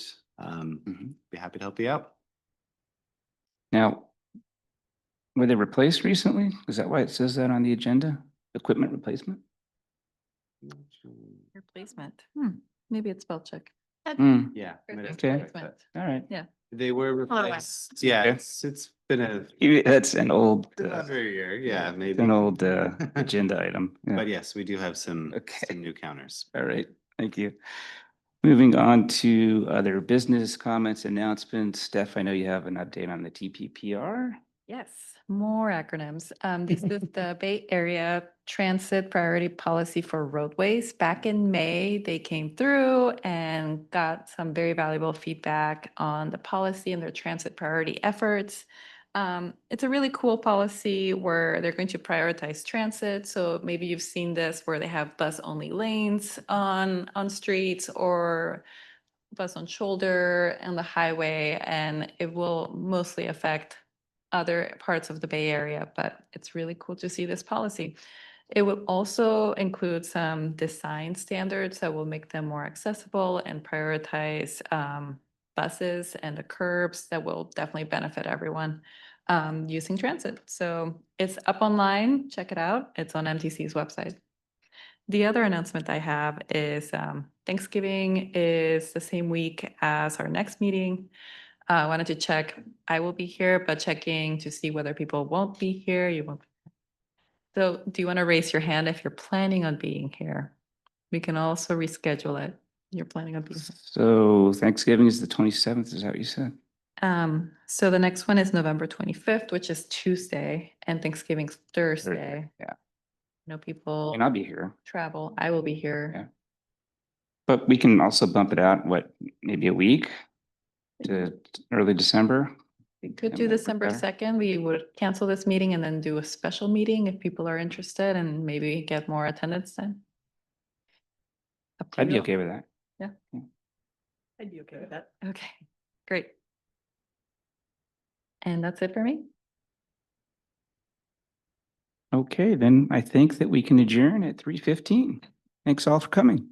Be happy to help you out. Now, were they replaced recently? Is that why it says that on the agenda? Equipment replacement? Replacement. Maybe it's spell check. Yeah. Okay. Replacement. All right. Yeah. They were on, wait. replaced. Yeah, Okay. it's been a That's an old, over a year. Yeah, it's maybe. an old agenda item. Yeah. But yes, we do have some Okay. new counters. All right, thank you. Moving on to other business comments, announcements. Steph, I know you have an update on the TPPR. Yes, more acronyms. This is the Bay Area Transit Priority Policy for Roadways. Back in May, they came through and got some very valuable feedback on the policy and their transit priority efforts. It's a really cool policy where they're going to prioritize transit. So maybe you've seen this where they have bus-only lanes on streets or bus on shoulder and the highway, and it will mostly affect other parts of the Bay Area, but it's really cool to see this policy. It will also include some design standards that will make them more accessible and prioritize buses and the curbs that will definitely benefit everyone using transit. So it's up online, check it out. It's on MTC's website. The other announcement I have is Thanksgiving is the same week as our next meeting. I wanted to check, I will be here, but checking to see whether people won't be here. You won't. So do you want to raise your hand if you're planning on being here? We can also reschedule it. You're planning on being here. So Thanksgiving is the 27th, is that what you said? So the next one is November 25th, which is Tuesday, and Thanksgiving's Thursday. Yeah, No people and I'll be here. travel. I will be here. Yeah. But we can also bump it out, what, maybe a week to early December? We could That do might work December better. 2nd. We would cancel this meeting and then do a special meeting if people are interested and maybe get more attendance then. Up to I'd be you. okay with that. Yeah. I'd be okay with that. Okay, great. And that's it for me. Okay, then I think that we can adjourn at 3:15. Thanks all for coming.